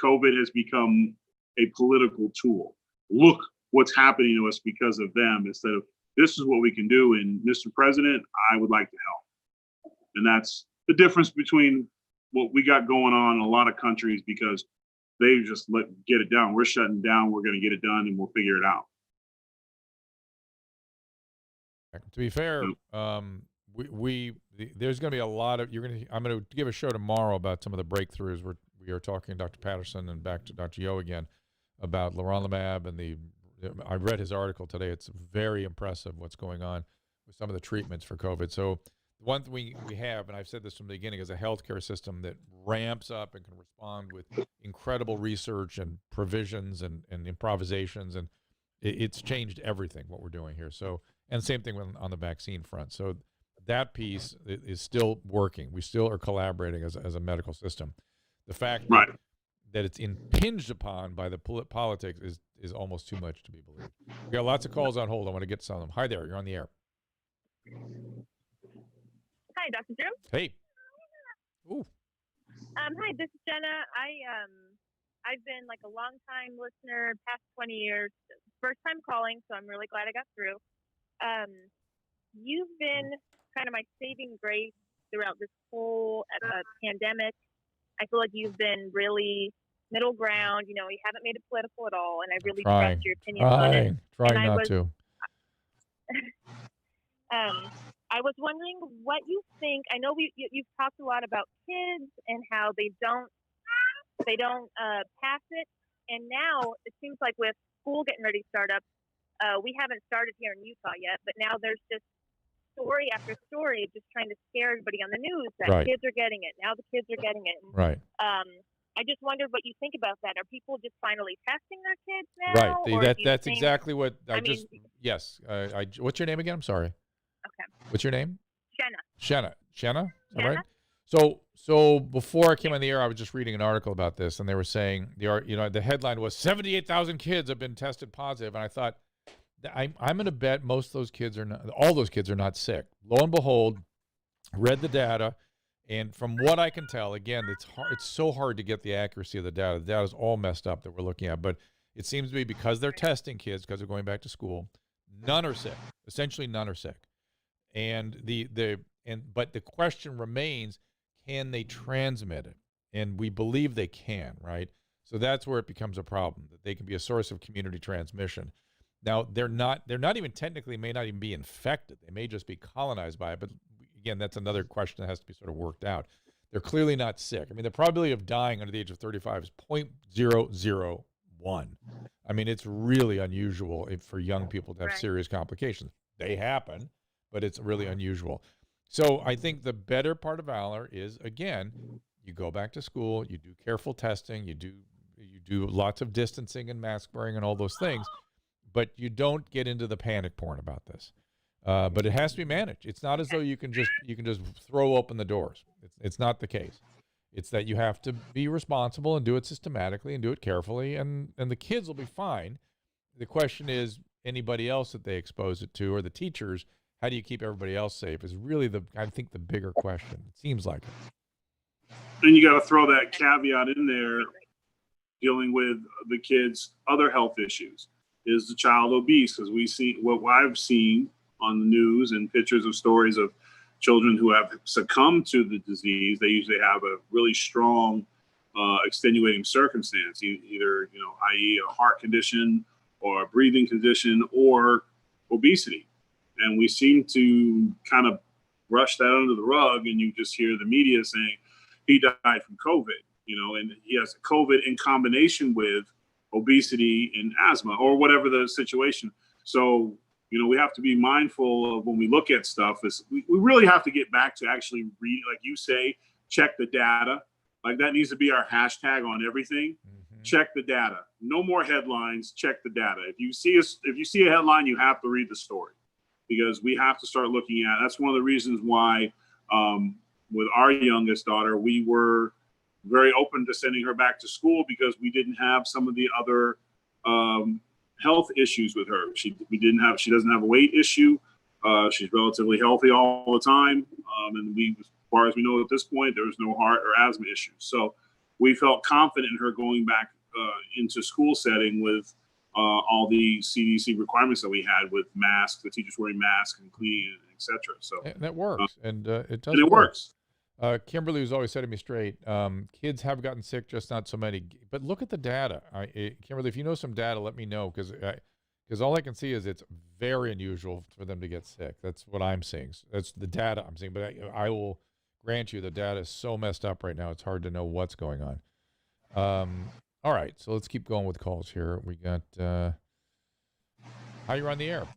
COVID has become a political tool. Look what's happening to us because of them, instead of this is what we can do. And Mr. President, I would like to help. And that's the difference between what we got going on in a lot of countries, because they just get it done. We're shutting down. We're going to get it done and we'll figure it out. To be fair, there's going to be a lot of I'm going to give a show tomorrow about some of the breakthroughs. We are talking to Dr. Patterson and back to Dr. Yo again about leronlimab and I read his article today. It's very impressive what's going on with some of the treatments for COVID. So the one thing we have, and I've said this from the beginning, is a healthcare system that ramps up and can respond with incredible research and provisions and improvisations, and it's changed everything what we're doing here. So. And same thing on the vaccine front. So that piece is still working. We still are collaborating as a medical system. The fact that it's impinged upon by the politics is almost too much to be believed. We got lots of calls on hold. I want to get some of them. Hi there. You're on the air. Hi, Dr. Drew. Hey. Ooh. Hi, this is Jenna. I've been like a long time listener, past 20 years, first time calling, so I'm really glad I got through. You've been kind of my saving grace throughout this whole pandemic. I feel like you've been really middle ground. You know, you haven't made it political at all, and I really trust your opinions on it. Trying not to. I was wondering what you think. I know you've talked a lot about kids and how they don't pass it, and now it seems like with school getting ready to start up. We haven't started here in Utah yet, but now there's just story after story just trying to scare everybody on the news that kids are getting it. Now the kids are getting it. Right. I just wondered what you think about that. Are people just finally testing their kids now? Right. That's exactly what yes. What's your name again? I'm sorry. Okay. What's your name? Shenna. Shenna? Is that right? So before I came on the air, I was just reading an article about this, and they were saying the headline was 78,000 kids have been tested positive, and I thought, I'm going to bet all those kids are not sick. Lo and behold, read the data, and from what I can tell, again, it's so hard to get the accuracy of the data. The data is all messed up that we're looking at, but it seems to be because they're testing kids because they're going back to school, none are sick. Essentially, none are sick, and but the question remains: can they transmit it? And we believe they can, right? So that's where it becomes a problem, that they can be a source of community transmission. Now, they're not even technically, may not even be infected. They may just be colonized by it. But again, that's another question that has to be sort of worked out. They're clearly not sick. I mean, the probability of dying under the age of 35 is 0.001. I mean, it's really unusual for young people to have serious complications. They happen, but it's really unusual. So I think the better part of valor is, again, you go back to school, you do careful testing, you do lots of distancing and mask wearing and all those things, but you don't get into the panic porn about this. But it has to be managed. It's not as though you can just throw open the doors. It's not the case. It's that you have to be responsible and do it systematically and do it carefully, and the kids will be fine. The question is, anybody else that they expose it to, or the teachers, how do you keep everybody else safe is really I think the bigger question. It seems like it. And you got to throw that caveat in there, dealing with the kids' other health issues. Is the child obese? Because we see what I've seen on the news and pictures of stories of children who have succumbed to the disease. They usually have a really strong extenuating circumstance, either, i.e. a heart condition or a breathing condition or obesity. And we seem to kind of brush that under the rug, and you just hear the media saying he died from COVID, and he has COVID in combination with obesity and asthma or whatever the situation. So, we have to be mindful of when we look at stuff is we really have to get back to actually read, like you say, check the data. Like that needs to be our hashtag on everything. Mm-hmm. Check the data. No more headlines. Check the data. If you see a headline, you have to read the story, because we have to start looking at. That's one of the reasons why with our youngest daughter, we were very open to sending her back to school, because we didn't have some of the other health issues with her. She doesn't have a weight issue. She's relatively healthy all the time. And as far as we know at this point, there was no heart or asthma issues. So we felt confident in her going back into school setting with all the CDC requirements that we had with masks, the teachers wearing masks and cleaning, et cetera. So and that works. And it does. And it works. Kimberly was always setting me straight. Kids have gotten sick, just not so many. But look at the data. Kimberly, if you know some data, let me know, because all I can see is it's very unusual for them to get sick. That's what I'm seeing. That's the data I'm seeing. But I will grant you the data is so messed up right now, it's hard to know what's going on. All right, so let's keep going with calls here. We got how you're on the air.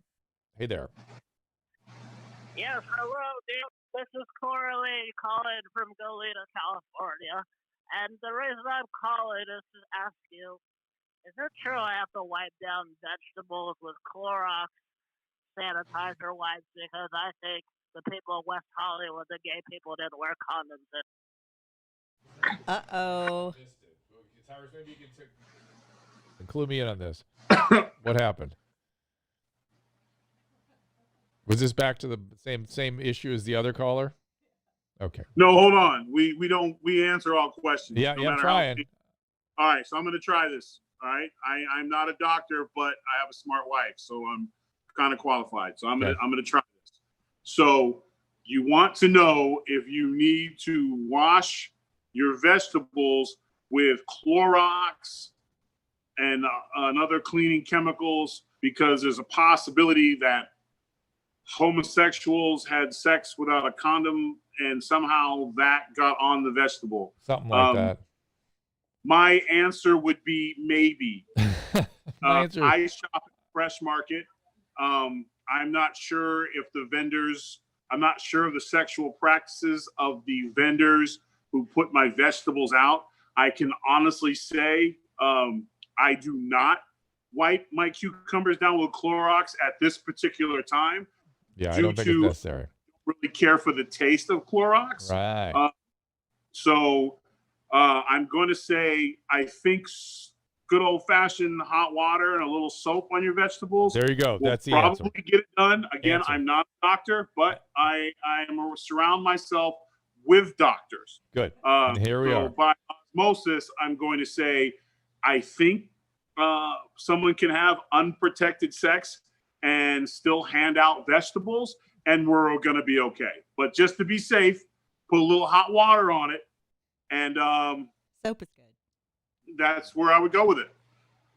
Hey there. Yes, hello, Dale. This is Coralie calling from Goleta, California. And the reason I'm calling is to ask you, is it true I have to wipe down vegetables with Clorox sanitizer wipes? Because I think the people of West Hollywood, the gay people, didn't wear condoms. Uh-oh. Tyrus, maybe you can clue me in on this. What happened? Was this back to the same issue as the other caller? Okay. No, hold on. We answer all questions. Yeah, I'm trying. All right, so I'm going to try this. All right, I'm not a doctor, but I have a smart wife, so I'm kind of qualified. So I'm gonna try this. So you want to know if you need to wash your vegetables with Clorox and other cleaning chemicals, because there's a possibility that homosexuals had sex without a condom and somehow that got on the vegetable. Something like that. My answer would be maybe. I shop at Fresh Market. I'm not sure if I'm not sure of the sexual practices of the vendors who put my vegetables out. I can honestly say I do not wipe my cucumbers down with Clorox at this particular time. Yeah, I don't think it's necessary. Really care for the taste of Clorox. Right. So I'm going to say I think good old-fashioned hot water and a little soap on your vegetables. There you go. That's the answer. Probably get it done. Again, answer. I'm not a doctor, but I am surround myself with doctors. Good. And here we are. By osmosis, I'm going to say I think someone can have unprotected sex and still hand out vegetables, and we're going to be okay. But just to be safe, put a little hot water on it, and soap is good. That's where I would go with it.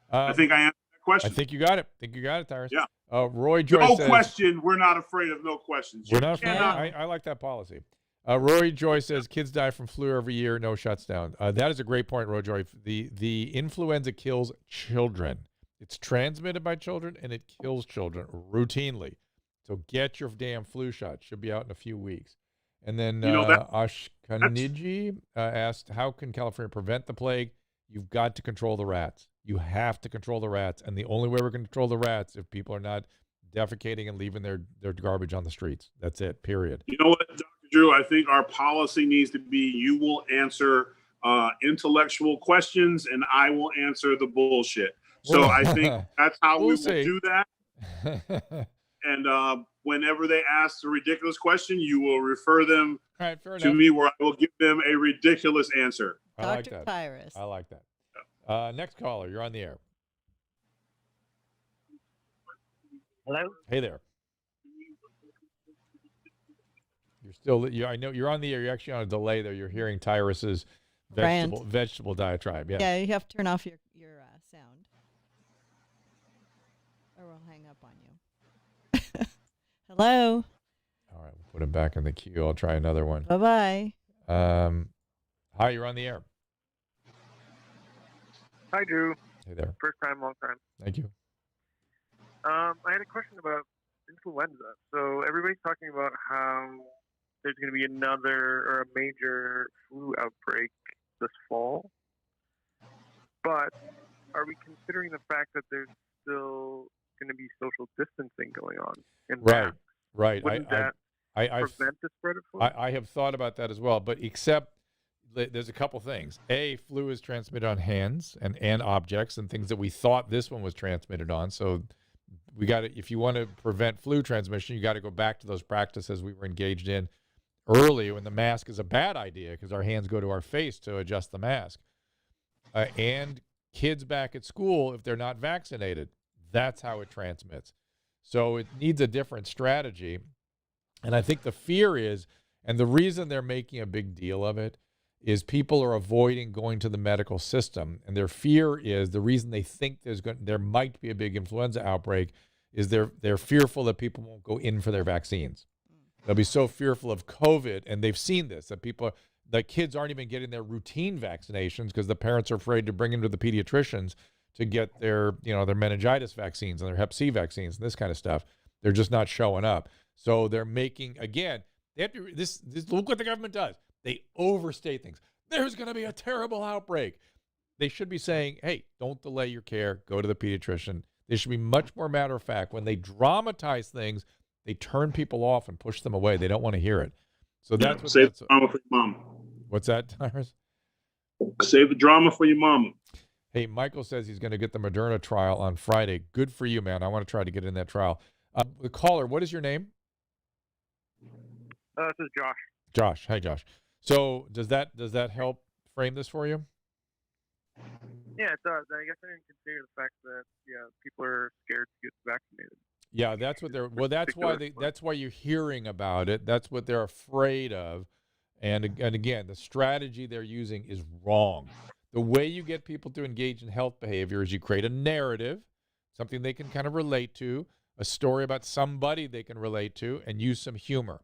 I think I answered that question. I think you got it. Tyrus. Yeah. Roy Joyce says, question. We're not afraid of no questions. We're not afraid. I like that policy. Roy Joy says kids die from flu every year, no shuts down. That is a great point, Roy Joy. The influenza kills children. It's transmitted by children, and it kills children routinely. So get your damn flu shot. Should be out in a few weeks. And then Ashkaniji asked, how can California prevent the plague? You've got to control the rats. You have to control the rats. And the only way we're going to control the rats if people are not defecating and leaving their garbage on the streets. That's it, period. You know what, Dr. Drew? I think our policy needs to be you will answer intellectual questions and I will answer the bullshit. So I think that's how we will do that. And whenever they ask a ridiculous question, you will refer them to me where I will give them a ridiculous answer. I like Dr. that. Tyrus. I like that. Next caller, you're on the air. Hello? Hey there. You're still, I know you're on the air. You're actually on a delay there. You're hearing Tyrus's vegetable diatribe. Yeah. Yeah, you have to turn off your sound. Or we'll hang up on you. Hello? All right, we'll put him back in the queue. I'll try another one. Bye-bye. Hi, you're on the air. Hi, Drew. Hey there. First time, long time. Thank you. I had a question about influenza. So everybody's talking about how there's going to be another or a major flu outbreak this fall. But are we considering the fact that there's still going to be social distancing going on? Right. Wouldn't that prevent the spread of flu? I have thought about that as well, but except there's a couple things. A, flu is transmitted on hands and objects and things that we thought this one was transmitted on. So we got to, if you want to prevent flu transmission, you got to go back to those practices we were engaged in early when the mask is a bad idea because our hands go to our face to adjust the mask. And kids back at school, if they're not vaccinated, that's how it transmits. So it needs a different strategy. And I think the fear is, and the reason they're making a big deal of it, is people are avoiding going to the medical system. And their fear is, the reason they think there might be a big influenza outbreak is they're fearful that people won't go in for their vaccines. They'll be so fearful of COVID, and they've seen this, that kids aren't even getting their routine vaccinations because the parents are afraid to bring them to the pediatricians to get their meningitis vaccines and their Hep C vaccines and this kind of stuff. They're just not showing up. So they're making, again, they have to, this look what the government does. They overstate things. There's going to be a terrible outbreak. They should be saying, hey, don't delay your care. Go to the pediatrician. They should be much more matter of fact. When they dramatize things, they turn people off and push them away. They don't want to hear it. So that's what save the drama for your mama. What's that, Tyrus? Save the drama for your mama. Hey, Michael says he's going to get the Moderna trial on Friday. Good for you, man. I want to try to get in that trial. The caller, what is your name? This is Josh. Josh. Hey, Josh. So does that help frame this for you? Yeah, it does. I guess I didn't consider the fact that people are scared to get vaccinated. Yeah, that's what they're. Well, that's why you're hearing about it. That's what they're afraid of, and again, the strategy they're using is wrong. The way you get people to engage in health behavior is you create a narrative, something they can kind of relate to, a story about somebody they can relate to, and use some humor.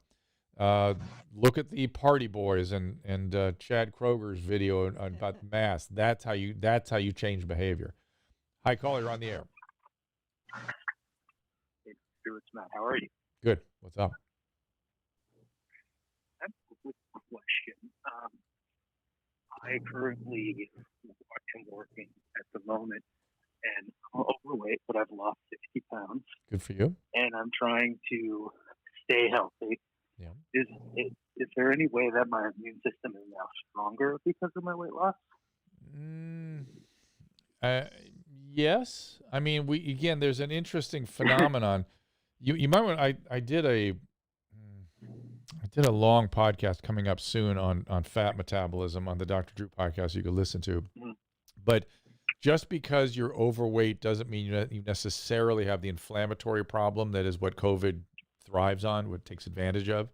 Look at the Party Boys and Chad Kroger's video about masks. That's how you change behavior. Hi, caller, you're on the air. Hey, it's Matt. How are you? Good. What's up? I have a question. I currently am working at the moment, and I'm overweight, but I've lost 60 pounds. Good for you. And I'm trying to stay healthy. Yeah. Is there any way that my immune system is now stronger because of my weight loss? Yes. I mean, there's an interesting phenomenon. You might want. I did a long podcast coming up soon on fat metabolism on the Dr. Drew podcast you can listen to. Mm-hmm. But just because you're overweight doesn't mean you necessarily have the inflammatory problem that is what COVID thrives on, what takes advantage of.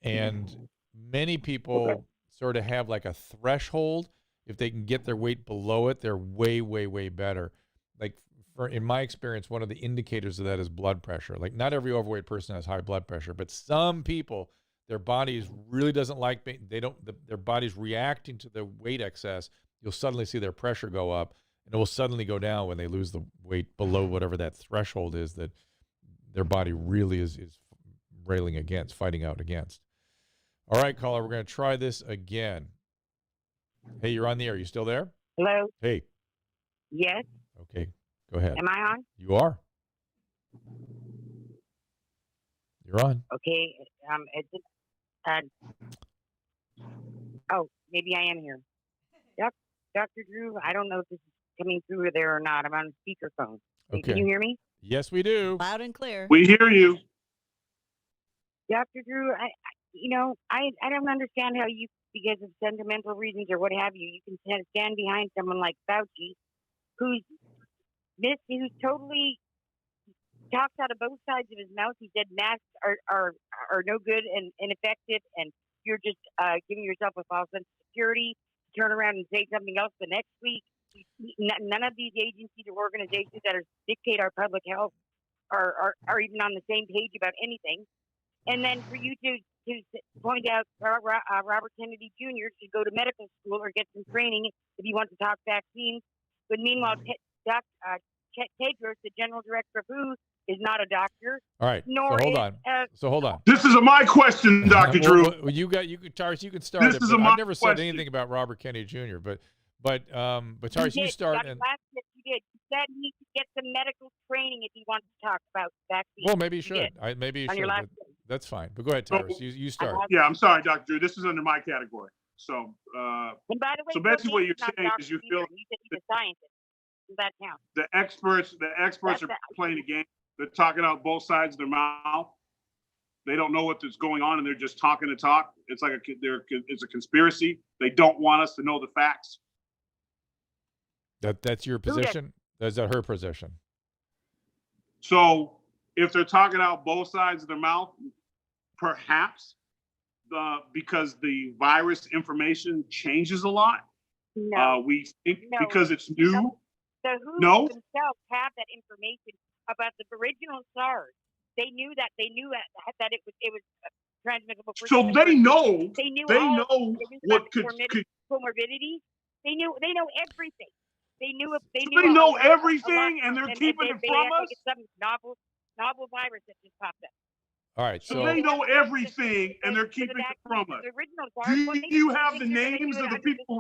And many people sort of have like a threshold. If they can get their weight below it, they're way, way, way better. Like in my experience, one of the indicators of that is blood pressure. Like not every overweight person has high blood pressure, but some people, their bodies really doesn't like, their body's reacting to the weight excess, you'll suddenly see their pressure go up, and it will suddenly go down when they lose the weight below whatever that threshold is that their body really is fighting out against. All right, caller, we're going to try this again. Hey, you're on the air. You still there? Hello? Hey. Yes. Okay, go ahead. Am I on? You are. You're on. Okay. Oh, maybe I am here. Dr. Drew, I don't know if this is coming through there or not. I'm on speakerphone. Okay. Can you hear me? Yes, we do. Loud and clear. We hear you. Dr. Drew, I don't understand how you, because of sentimental reasons or what have you, you can stand behind someone like Fauci, who's totally talks out of both sides of his mouth. He said masks are no good and ineffective, and you're just giving yourself a false sense of security. Turn around and say something else the next week. None of these agencies or organizations that dictate our public health are even on the same page about anything. And then for you to point out Robert Kennedy Jr. should go to medical school or get some training if he wants to talk vaccines. But meanwhile, Tyrus, the general director of WHO, is not a doctor. All right. So hold on. This is my question, Dr. Drew. Well, Tyrus, you can start it. I've never said anything about Robert Kennedy Jr. But Tyrus, you start. You did. You said he should get some medical training if he wants to talk about vaccines. Well, maybe he should. Maybe he should. That's fine. But go ahead, Tyrus. You start. Yeah, I'm sorry, Dr. Drew. This is under my category. So, and by the way, so basically what you're saying is you feel you said he's a scientist. Does that count? The experts are playing a game. They're talking out both sides of their mouth. They don't know what's going on, and they're just talking to talk. It's like it's a conspiracy. They don't want us to know the facts. That's your position? Is that her position? So if they're talking out both sides of their mouth, perhaps because the virus information changes a lot. No. We think because it's new. No. The WHO themselves have that information about the original SARS. They knew that it was transmissible. So they know. They knew what could comorbidities. They know everything. They know everything, and they're keeping it from us. It's some novel virus that just popped up. All right, so they know everything, and they're keeping it from us. Do you have the names of the people?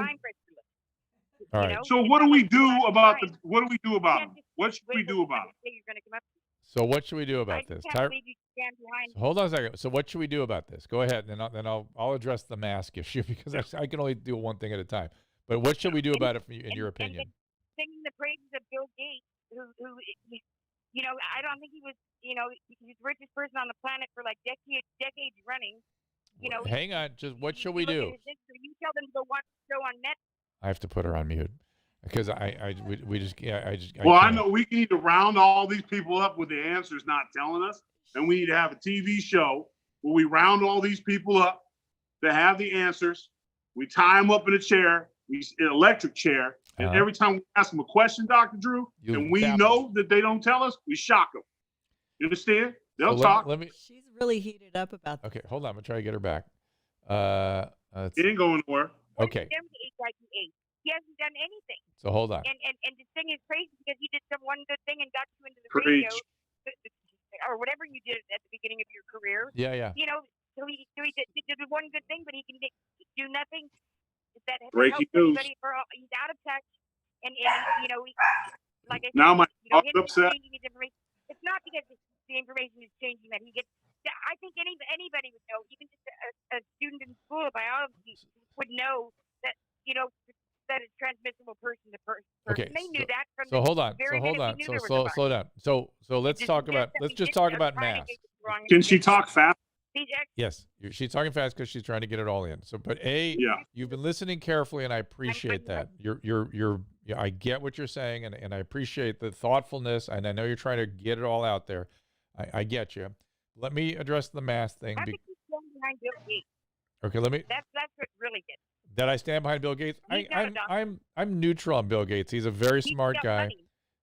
All right. So what do we do about them? What should we do about it? So what should we do about this? Hold on a second. So what should we do about this? Go ahead, and then I'll address the mask issue because I can only do one thing at a time. But what should we do about it, in your opinion? Singing the praises of Bill Gates, who I don't think he was, he's the richest person on the planet for like decades running. Hang on, just what should we do? You tell them to go watch the show on Netflix. I have to put her on mute because we just. Well, I know we need to round all these people up with the answers not telling us, and we need to have a TV show where we round all these people up that have the answers. We tie them up in a chair, an electric chair, and every time we ask them a question, Dr. Drew, and we know that they don't tell us, we shock them. You understand? They'll talk. She's really heated up about that. Okay, hold on. I'm gonna try to get her back. It ain't going nowhere. Okay. He hasn't done anything. So hold on. And the thing is crazy because he did some one good thing and got you into the radio, or whatever you did at the beginning of your career. Yeah. So he did one good thing, but he can do nothing. Breaking news. He's out of touch, and like I said, now my him upset. It's not because the information is changing that he gets. I think anybody would know, even just a student in school of biology would know that that it's transmissible person to person. Okay, they knew that from so hold on. So slow down. So let's just talk about masks. Can she talk fast? Yes, she's talking fast because she's trying to get it all in. So, but you've been listening carefully, and I appreciate that. I get what you're saying, and I appreciate the thoughtfulness, and I know you're trying to get it all out there. I get you. Let me address the mask thing. I think he's standing behind Bill Gates. Okay, let me. That's what really did. That I stand behind Bill Gates. I'm neutral on Bill Gates. He's a very smart guy.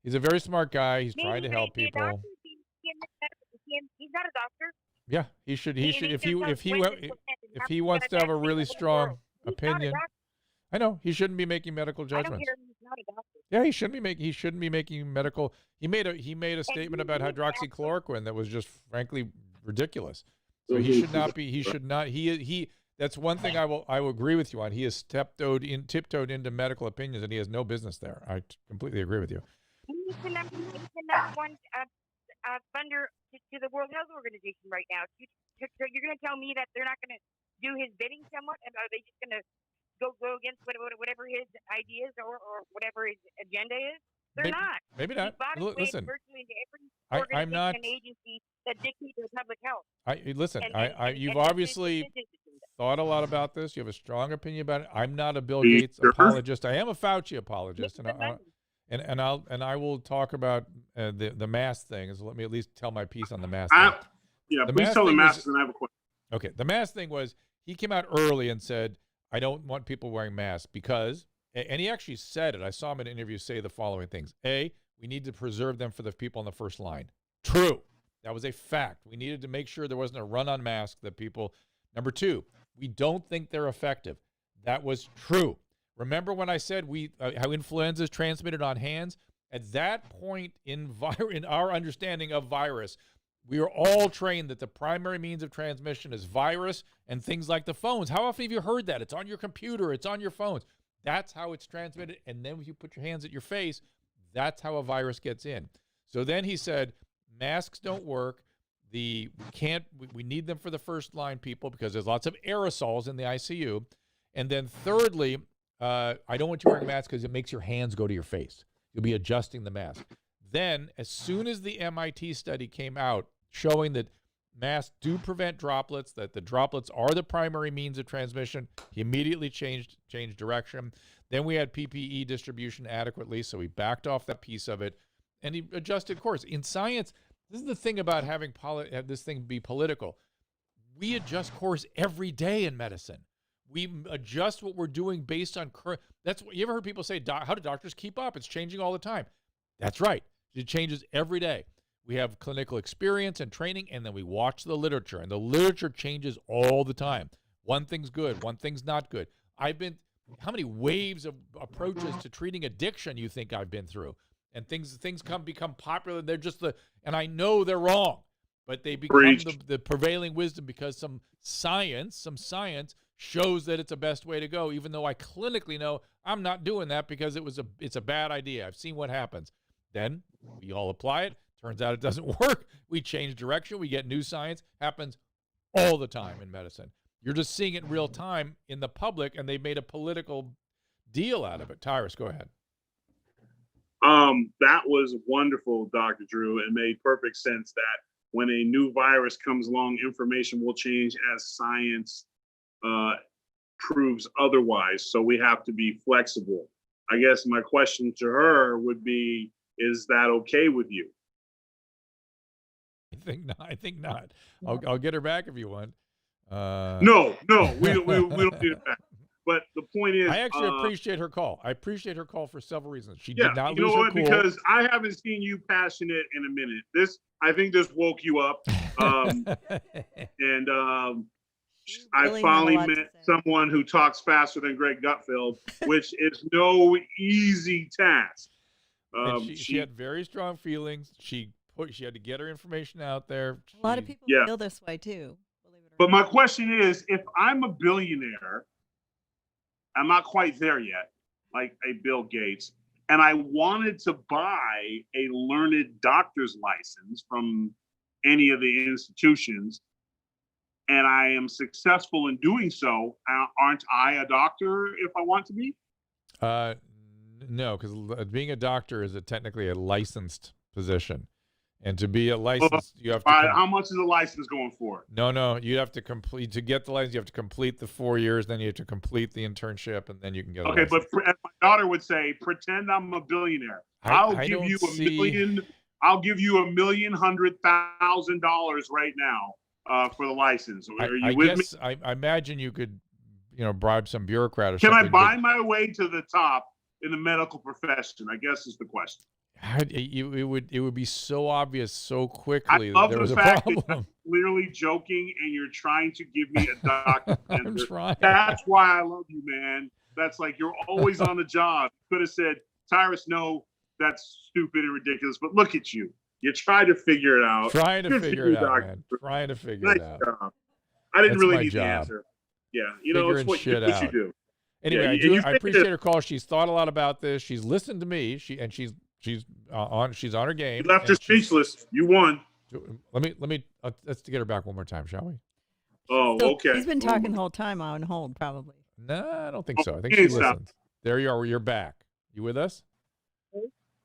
He's a very smart guy. He's trying to help people. He's not a doctor. Yeah, he should. He should. If he He wants to have a really strong He's opinion, not a doctor. I know he shouldn't be making medical I don't judgments. care. He's not a doctor. Yeah, he shouldn't be making. He shouldn't be making medical. He made a statement about hydroxychloroquine that was just frankly ridiculous. So he should not be. He should not. He. That's one thing I will agree with you on. He has tiptoed into medical opinions, and he has no business there. I completely agree with you. He's the number one funder to the World Health Organization right now. You're going to tell me that they're not going to do his bidding somewhat, and are they just going to go against whatever his ideas or whatever his agenda is? They're not. Maybe not. Listen, virtually into every organization I'm not and agency that dictates the public health. You've obviously thought a lot about this. You have a strong opinion about it. I'm not a Bill Gates apologist. I am a Fauci apologist, and I will talk about the mask thing. So let me at least tell my piece on the mask thing. Please tell the mask, and I have a question. Okay, the mask thing was he came out early and said, I don't want people wearing masks because, and he actually said it. I saw him in an interview say the following things. A, we need to preserve them for the people on the first line. True. That was a fact. We needed to make sure there wasn't a run on masks that people. Number two, we don't think they're effective. That was true. Remember when I said how influenza is transmitted on hands? At that point in our understanding of virus, we are all trained that the primary means of transmission is virus and things like the phones. How often have you heard that? It's on your computer. It's on your phones. That's how it's transmitted. And then when you put your hands at your face, that's how a virus gets in. So then he said, masks don't work. We need them for the first line people because there's lots of aerosols in the ICU. And then thirdly, I don't want you wearing a mask because it makes your hands go to your face. You'll be adjusting the mask. Then, as soon as the MIT study came out showing that masks do prevent droplets, that the droplets are the primary means of transmission, he immediately changed direction. Then we had PPE distribution adequately, so he backed off that piece of it, and he adjusted course. In science, this is the thing about having this thing be political. We adjust course every day in medicine. We adjust what we're doing based on current. That's what you ever heard people say, how do doctors keep up? It's changing all the time. That's right. It changes every day. We have clinical experience and training, and then we watch the literature, and the literature changes all the time. One thing's good, one thing's not good. How many waves of approaches to treating addiction you think I've been through? And things become popular. They're just and I know they're wrong, but they become the prevailing wisdom because some science shows that it's the best way to go, even though I clinically know I'm not doing that because it's a bad idea. I've seen what happens. Then we all apply it. Turns out it doesn't work. We change direction. We get new science. Happens all the time in medicine. You're just seeing it in real time in the public, and they made a political deal out of it. Tyrus, go ahead. That was wonderful, Dr. Drew. It made perfect sense that when a new virus comes along, information will change as science proves otherwise. So we have to be flexible. I guess my question to her would be, is that okay with you? I think not. I'll get her back if you want. No, we don't do that. But the point is, I actually appreciate her call. I appreciate her call for several reasons. She did not lose her cool. Because I haven't seen you passionate in a minute. I think this woke you up. I finally met someone who talks faster than Greg Gutfeld, which is no easy task. She had very strong feelings. She had to get her information out there. A lot of people feel this way too. But my question is, if I'm a billionaire, I'm not quite there yet, like a Bill Gates, and I wanted to buy a learned doctor's license from any of the institutions, and I am successful in doing so, aren't I a doctor if I want to be? No, because being a doctor is technically a licensed position. And to be a licensed, you have to. How much is a license going for? No, you have to complete to get the license. You have to complete the 4 years, then you have to complete the internship, and then you can get. Okay, but as my daughter would say, pretend I'm a billionaire. I'll give you $1,100,000 right now for the license. Are you with me? I imagine you could, bribe some bureaucrat or something. Can I buy my way to the top in the medical profession? I guess is the question. It would be so obvious so quickly that there was a problem. clearly joking and you're trying to give me a doctor. I'm trying. That's why I love you, man. That's like, you're always on the job. You could have said, Tyrus, no, that's stupid and ridiculous, but look at you. You tried to figure it out. Trying to Good figure for you, it out, doctor. man. Trying to figure Nice it out. job. I didn't That's really my need the job. answer. Yeah, you know, it's what you do. Anyway, Yeah, I appreciate her call. She's thought a lot about this. She's listened to me. She's on her game. You left her speechless. You won. Let's get her back one more time, shall we? Oh, okay. He's been talking the whole time on hold, probably. No, I don't think so. I think she listens. There you are. You're back. You with us?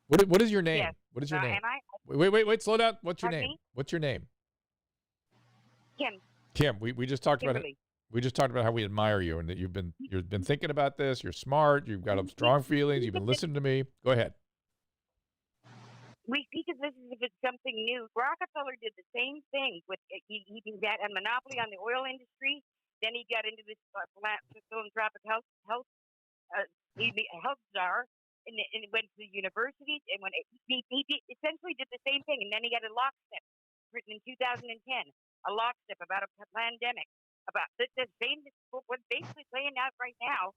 What is your name? Yes. What is your name? Am I? Wait. Slow down. What's your name? Me? What's your name? Kim. Kim. We just talked about it. We just talked about how we admire you and that you've been thinking about this. You're smart. You've got strong feelings. You've been listening to me. Go ahead. We speak of this as if it's something new. Rockefeller did the same thing with he got a monopoly on the oil industry. Then he got into this philanthropic health czar, and went to the universities. And when he essentially did the same thing, and then he got a lockstep written in 2010, a lockstep about a pandemic, about the same what's basically playing out right now.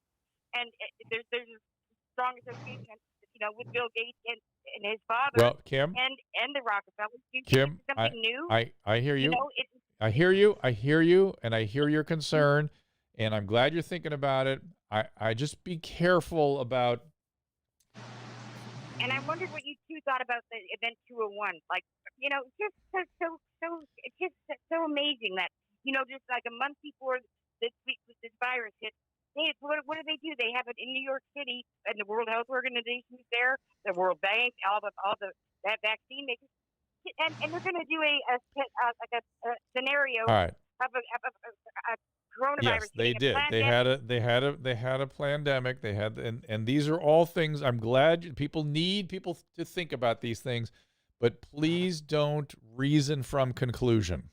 And there's a strong association, with Bill Gates and his father. Well, Kim, and the Rockefellers. Kim, something new. I hear you. I hear you, and I hear your concern, and I'm glad you're thinking about it. I just be careful about. And I wondered what you two thought about the Event 201. Like, just it's just so amazing that, just like a month before this virus hit, what do they do? They have it in New York City, and the World Health Organization is there, the World Bank, all the vaccine makers, and they're going to do a scenario All right. of a coronavirus. Yes, they did. They had a pandemic. They had, and these are all things. I'm glad people need people to think about these things, but please don't reason from conclusion.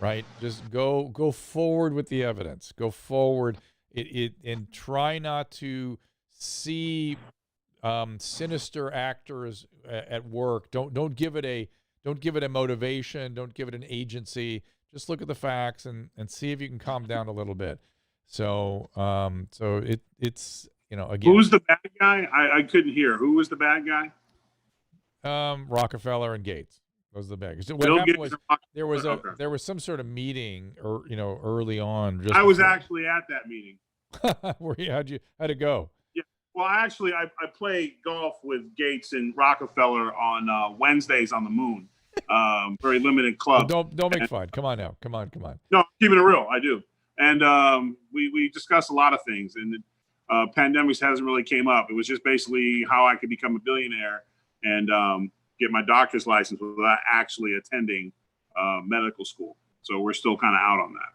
Right? Just go forward with the evidence. Go forward. And try not to see sinister actors at work. Don't give it a motivation. Don't give it an agency. Just look at the facts and see if you can calm down a little bit. So it's again. Who's the bad guy? I couldn't hear. Who was the bad guy? Rockefeller and Gates. Those are the bad guys. What happened was there was some sort of meeting early on. I was actually at that meeting. How'd it go? Yeah. Well, actually, I play golf with Gates and Rockefeller on Wednesdays on the Moon. Very limited club. Well, don't make fun. Come on now. Come on. No, I'm keeping it real. I do. And we discussed a lot of things. And pandemics hasn't really came up. It was just basically how I could become a billionaire and get my doctor's license without actually attending medical school. So we're still kind of out on that.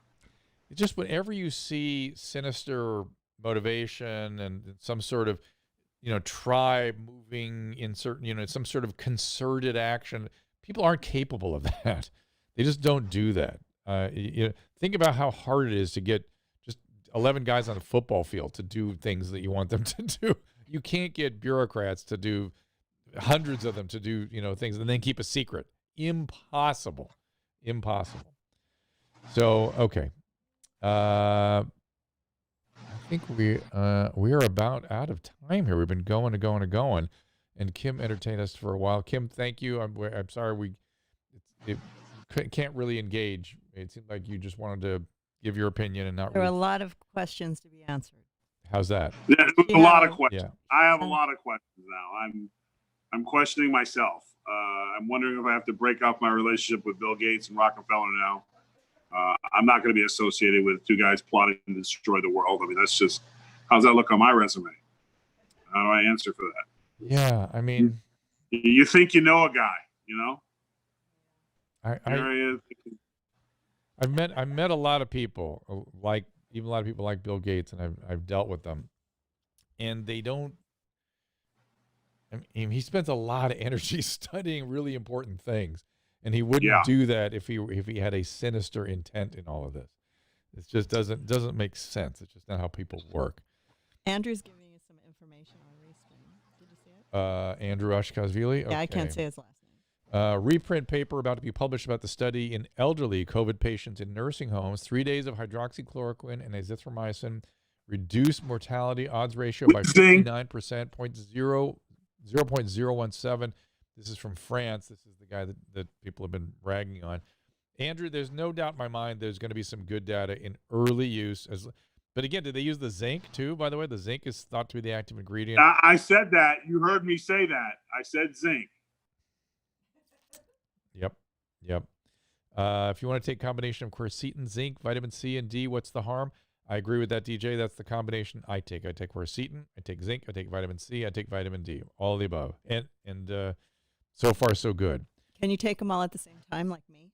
Just whenever you see sinister motivation and some sort of, tribe moving in certain, some sort of concerted action, people aren't capable of that. They just don't do that. Think about how hard it is to get just 11 guys on a football field to do things that you want them to do. You can't get bureaucrats to do hundreds of them to do, things and then keep a secret. Impossible. So, okay. I think we are about out of time here. We've been going, and Kim entertained us for a while. Kim, thank you. I'm sorry it can't really engage. It seemed like you just wanted to give your opinion and not. There are a lot of questions to be answered. How's that? Yeah, there's a lot of questions. Yeah. I have a lot of questions now. I'm questioning myself. I'm wondering if I have to break off my relationship with Bill Gates and Rockefeller now. I'm not going to be associated with two guys plotting to destroy the world. I mean, that's just, how's that look on my resume? How do I answer for that? Yeah, I mean, you think you know a guy, I've met a lot of people like Bill Gates, and I've dealt with them, and they don't. I mean, he spends a lot of energy studying really important things. And he wouldn't do that if he had a sinister intent in all of this. It just doesn't make sense. It's just not how people work. Andrew's giving you some information on Respin. Did you see it? Andrew Ashkashvili? Okay. Yeah, I can't say his last Reprint paper about to be published about the study in elderly COVID patients in nursing homes. 3 days of hydroxychloroquine and azithromycin reduced mortality odds ratio by 59%, 0.017. This is from France. This is the guy that people have been ragging on. Andrew, there's no doubt in my mind there's going to be some good data in early use. But again, did they use the zinc too, by the way? The zinc is thought to be the active ingredient. I said that. You heard me say that. I said zinc. Yep. If you want to take combination of quercetin, zinc, vitamin C, and D, what's the harm? I agree with that, DJ. That's the combination I take. I take quercetin, I take zinc, I take vitamin C, I take vitamin D. All of the above. And so far, so good. Can you take them all at the same time like me?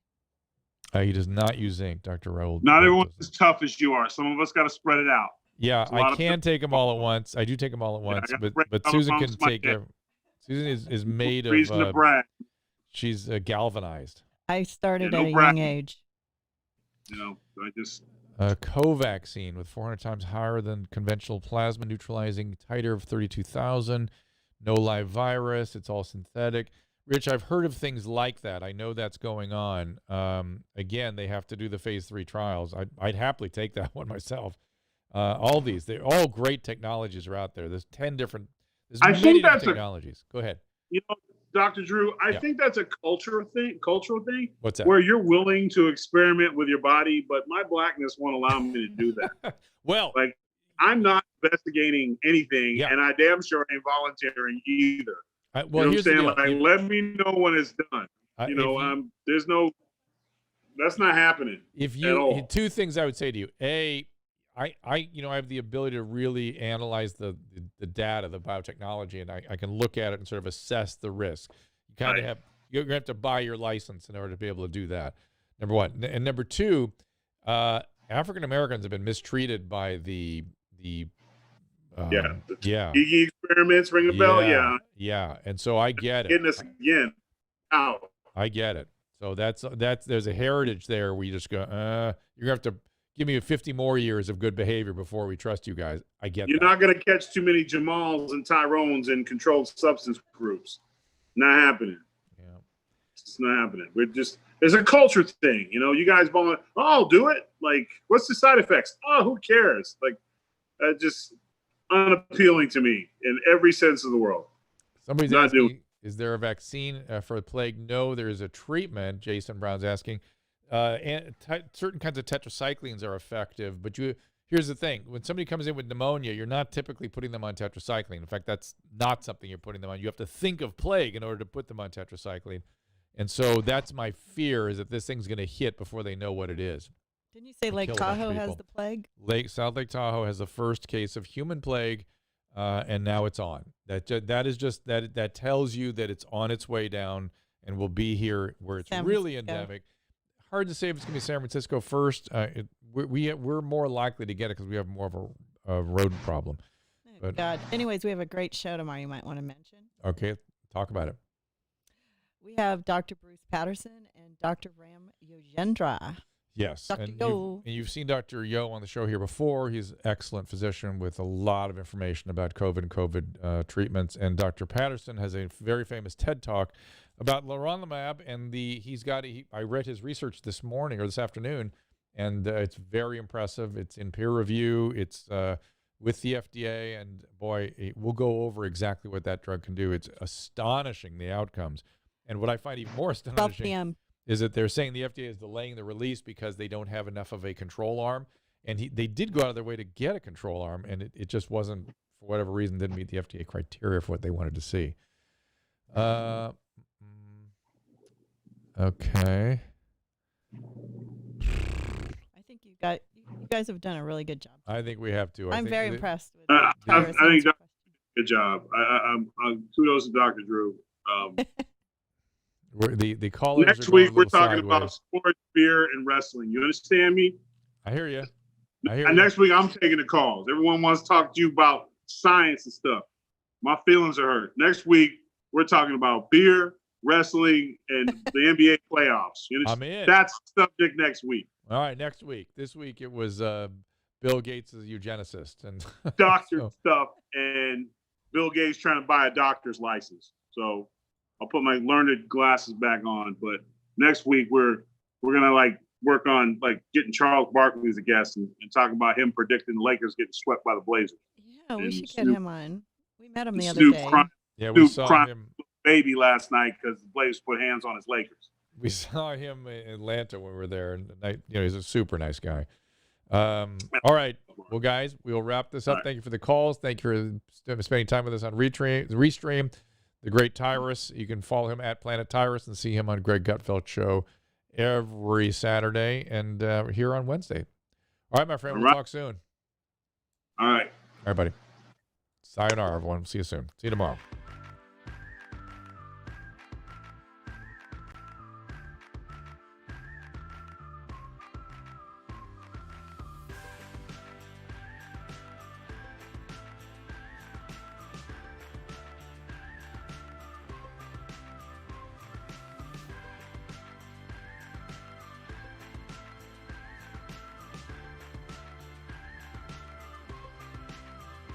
He does not use zinc, Dr. Raoul. Not everyone's as tough as you are. Some of us got to spread it out. Yeah, I can take them all at once. I do take them all at once, but Susan can take Susan is made of she's galvanized. I started at a young age. I just Covaxine with 400 times higher than conventional plasma, neutralizing titer of 32,000. No live virus. It's all synthetic. Rich, I've heard of things like that. I know that's going on. Again, they have to do the phase 3 trials. I'd happily take that one myself. All these, they're all great technologies are out there. There's 10 different. There's many different technologies. Go ahead. Dr. Drew, I think that's a cultural thing. What's that? Where you're willing to experiment with your body, but my blackness won't allow me to do that. Well, I'm not investigating anything, and I damn sure ain't volunteering either. Here's the deal. Let me know when it's done. There's no, that's not happening. At all. Two things I would say to you. I have the ability to really analyze the data, the biotechnology, and I can look at it and sort of assess the risk. You're going to have to buy your license in order to be able to do that. Number one. And number two, African Americans have been mistreated by the Gigi experiments ring a bell. Yeah. And so I get it. Getting us again out. I get it. So that's there's a heritage there where you just go, you're going to have to give me 50 more years of good behavior before we trust you guys. I get You're not going to catch too many Jamals and Tyrones in controlled substance groups. Not happening. Yeah. It's not happening. There's a culture thing. You guys going, oh, I'll do it. Like, what's the side effects? Oh, who cares? Like, just unappealing to me in every sense of the word. Somebody's asking, is there a vaccine for the plague? No, there is a treatment. Jason Brown's asking. Certain kinds of tetracyclines are effective, but here's the thing. When somebody comes in with pneumonia, you're not typically putting them on tetracycline. In fact, that's not something you're putting them on. You have to think of plague in order to put them on tetracycline. And so that's my fear, is that this thing's going to hit before they know what it is. Didn't you say Lake Tahoe has the plague? South Lake Tahoe has the first case of human plague, and now it's on. That tells you that it's on its way down and will be here where it's really endemic. Hard to say if it's going to be San Francisco first. We're more likely to get it because we have more of a rodent problem. But, God. Anyways, we have a great show tomorrow you might want to mention. Okay, talk about it. We have Dr. Bruce Patterson and Dr. Ram Yogendra. Yes, Dr. and you've seen Dr. Yo on the show here before. He's an excellent physician with a lot of information about COVID and COVID treatments. And Dr. Patterson has a very famous TED Talk about leronlimab, and I read his research this morning or this afternoon, and it's very impressive. It's in peer review. It's with the FDA, and boy, we'll go over exactly what that drug can do. It's astonishing, the outcomes. And what I find even more astonishing is that they're saying the FDA is delaying the release because they don't have enough of a control arm. And they did go out of their way to get a control arm, and it just wasn't, for whatever reason, didn't meet the FDA criteria for what they wanted to see. Okay. I think you guys have done a really good job. I think we have to. I'm very impressed with Tyrus. I think good job. I'm kudos to Dr. Drew. The callers next week we're talking about sports, beer, and wrestling. You understand me? I hear you. Next week I'm taking the calls. Everyone wants to talk to you about science and stuff. My feelings are hurt. Next week we're talking about beer, wrestling, and the NBA playoffs. I'm in. That's the subject next week. All right, next week. This week it was Bill Gates is a eugenicist and doctor stuff, and Bill Gates trying to buy a doctor's license. So I'll put my learned glasses back on. But next week we're gonna like work on like getting Charles Barkley as a guest and talk about him predicting the Lakers getting swept by the Blazers. Yeah, we should get Snoop, him on. We met him the other Snoop day. Yeah, we Snoop saw him. Baby last night because the Blazers put hands on his Lakers. We saw him in Atlanta when we were there, and he's a super nice guy. All right, well, guys, we'll wrap this up. Right. Thank you for the calls. Thank you for spending time with us on Restream. The great Tyrus. You can follow him at Planet Tyrus and see him on Greg Gutfeld Show every Saturday and here on Wednesday. All right, my friend. We'll talk soon. All right. All right, buddy. Sayonara, everyone. See you soon. See you tomorrow.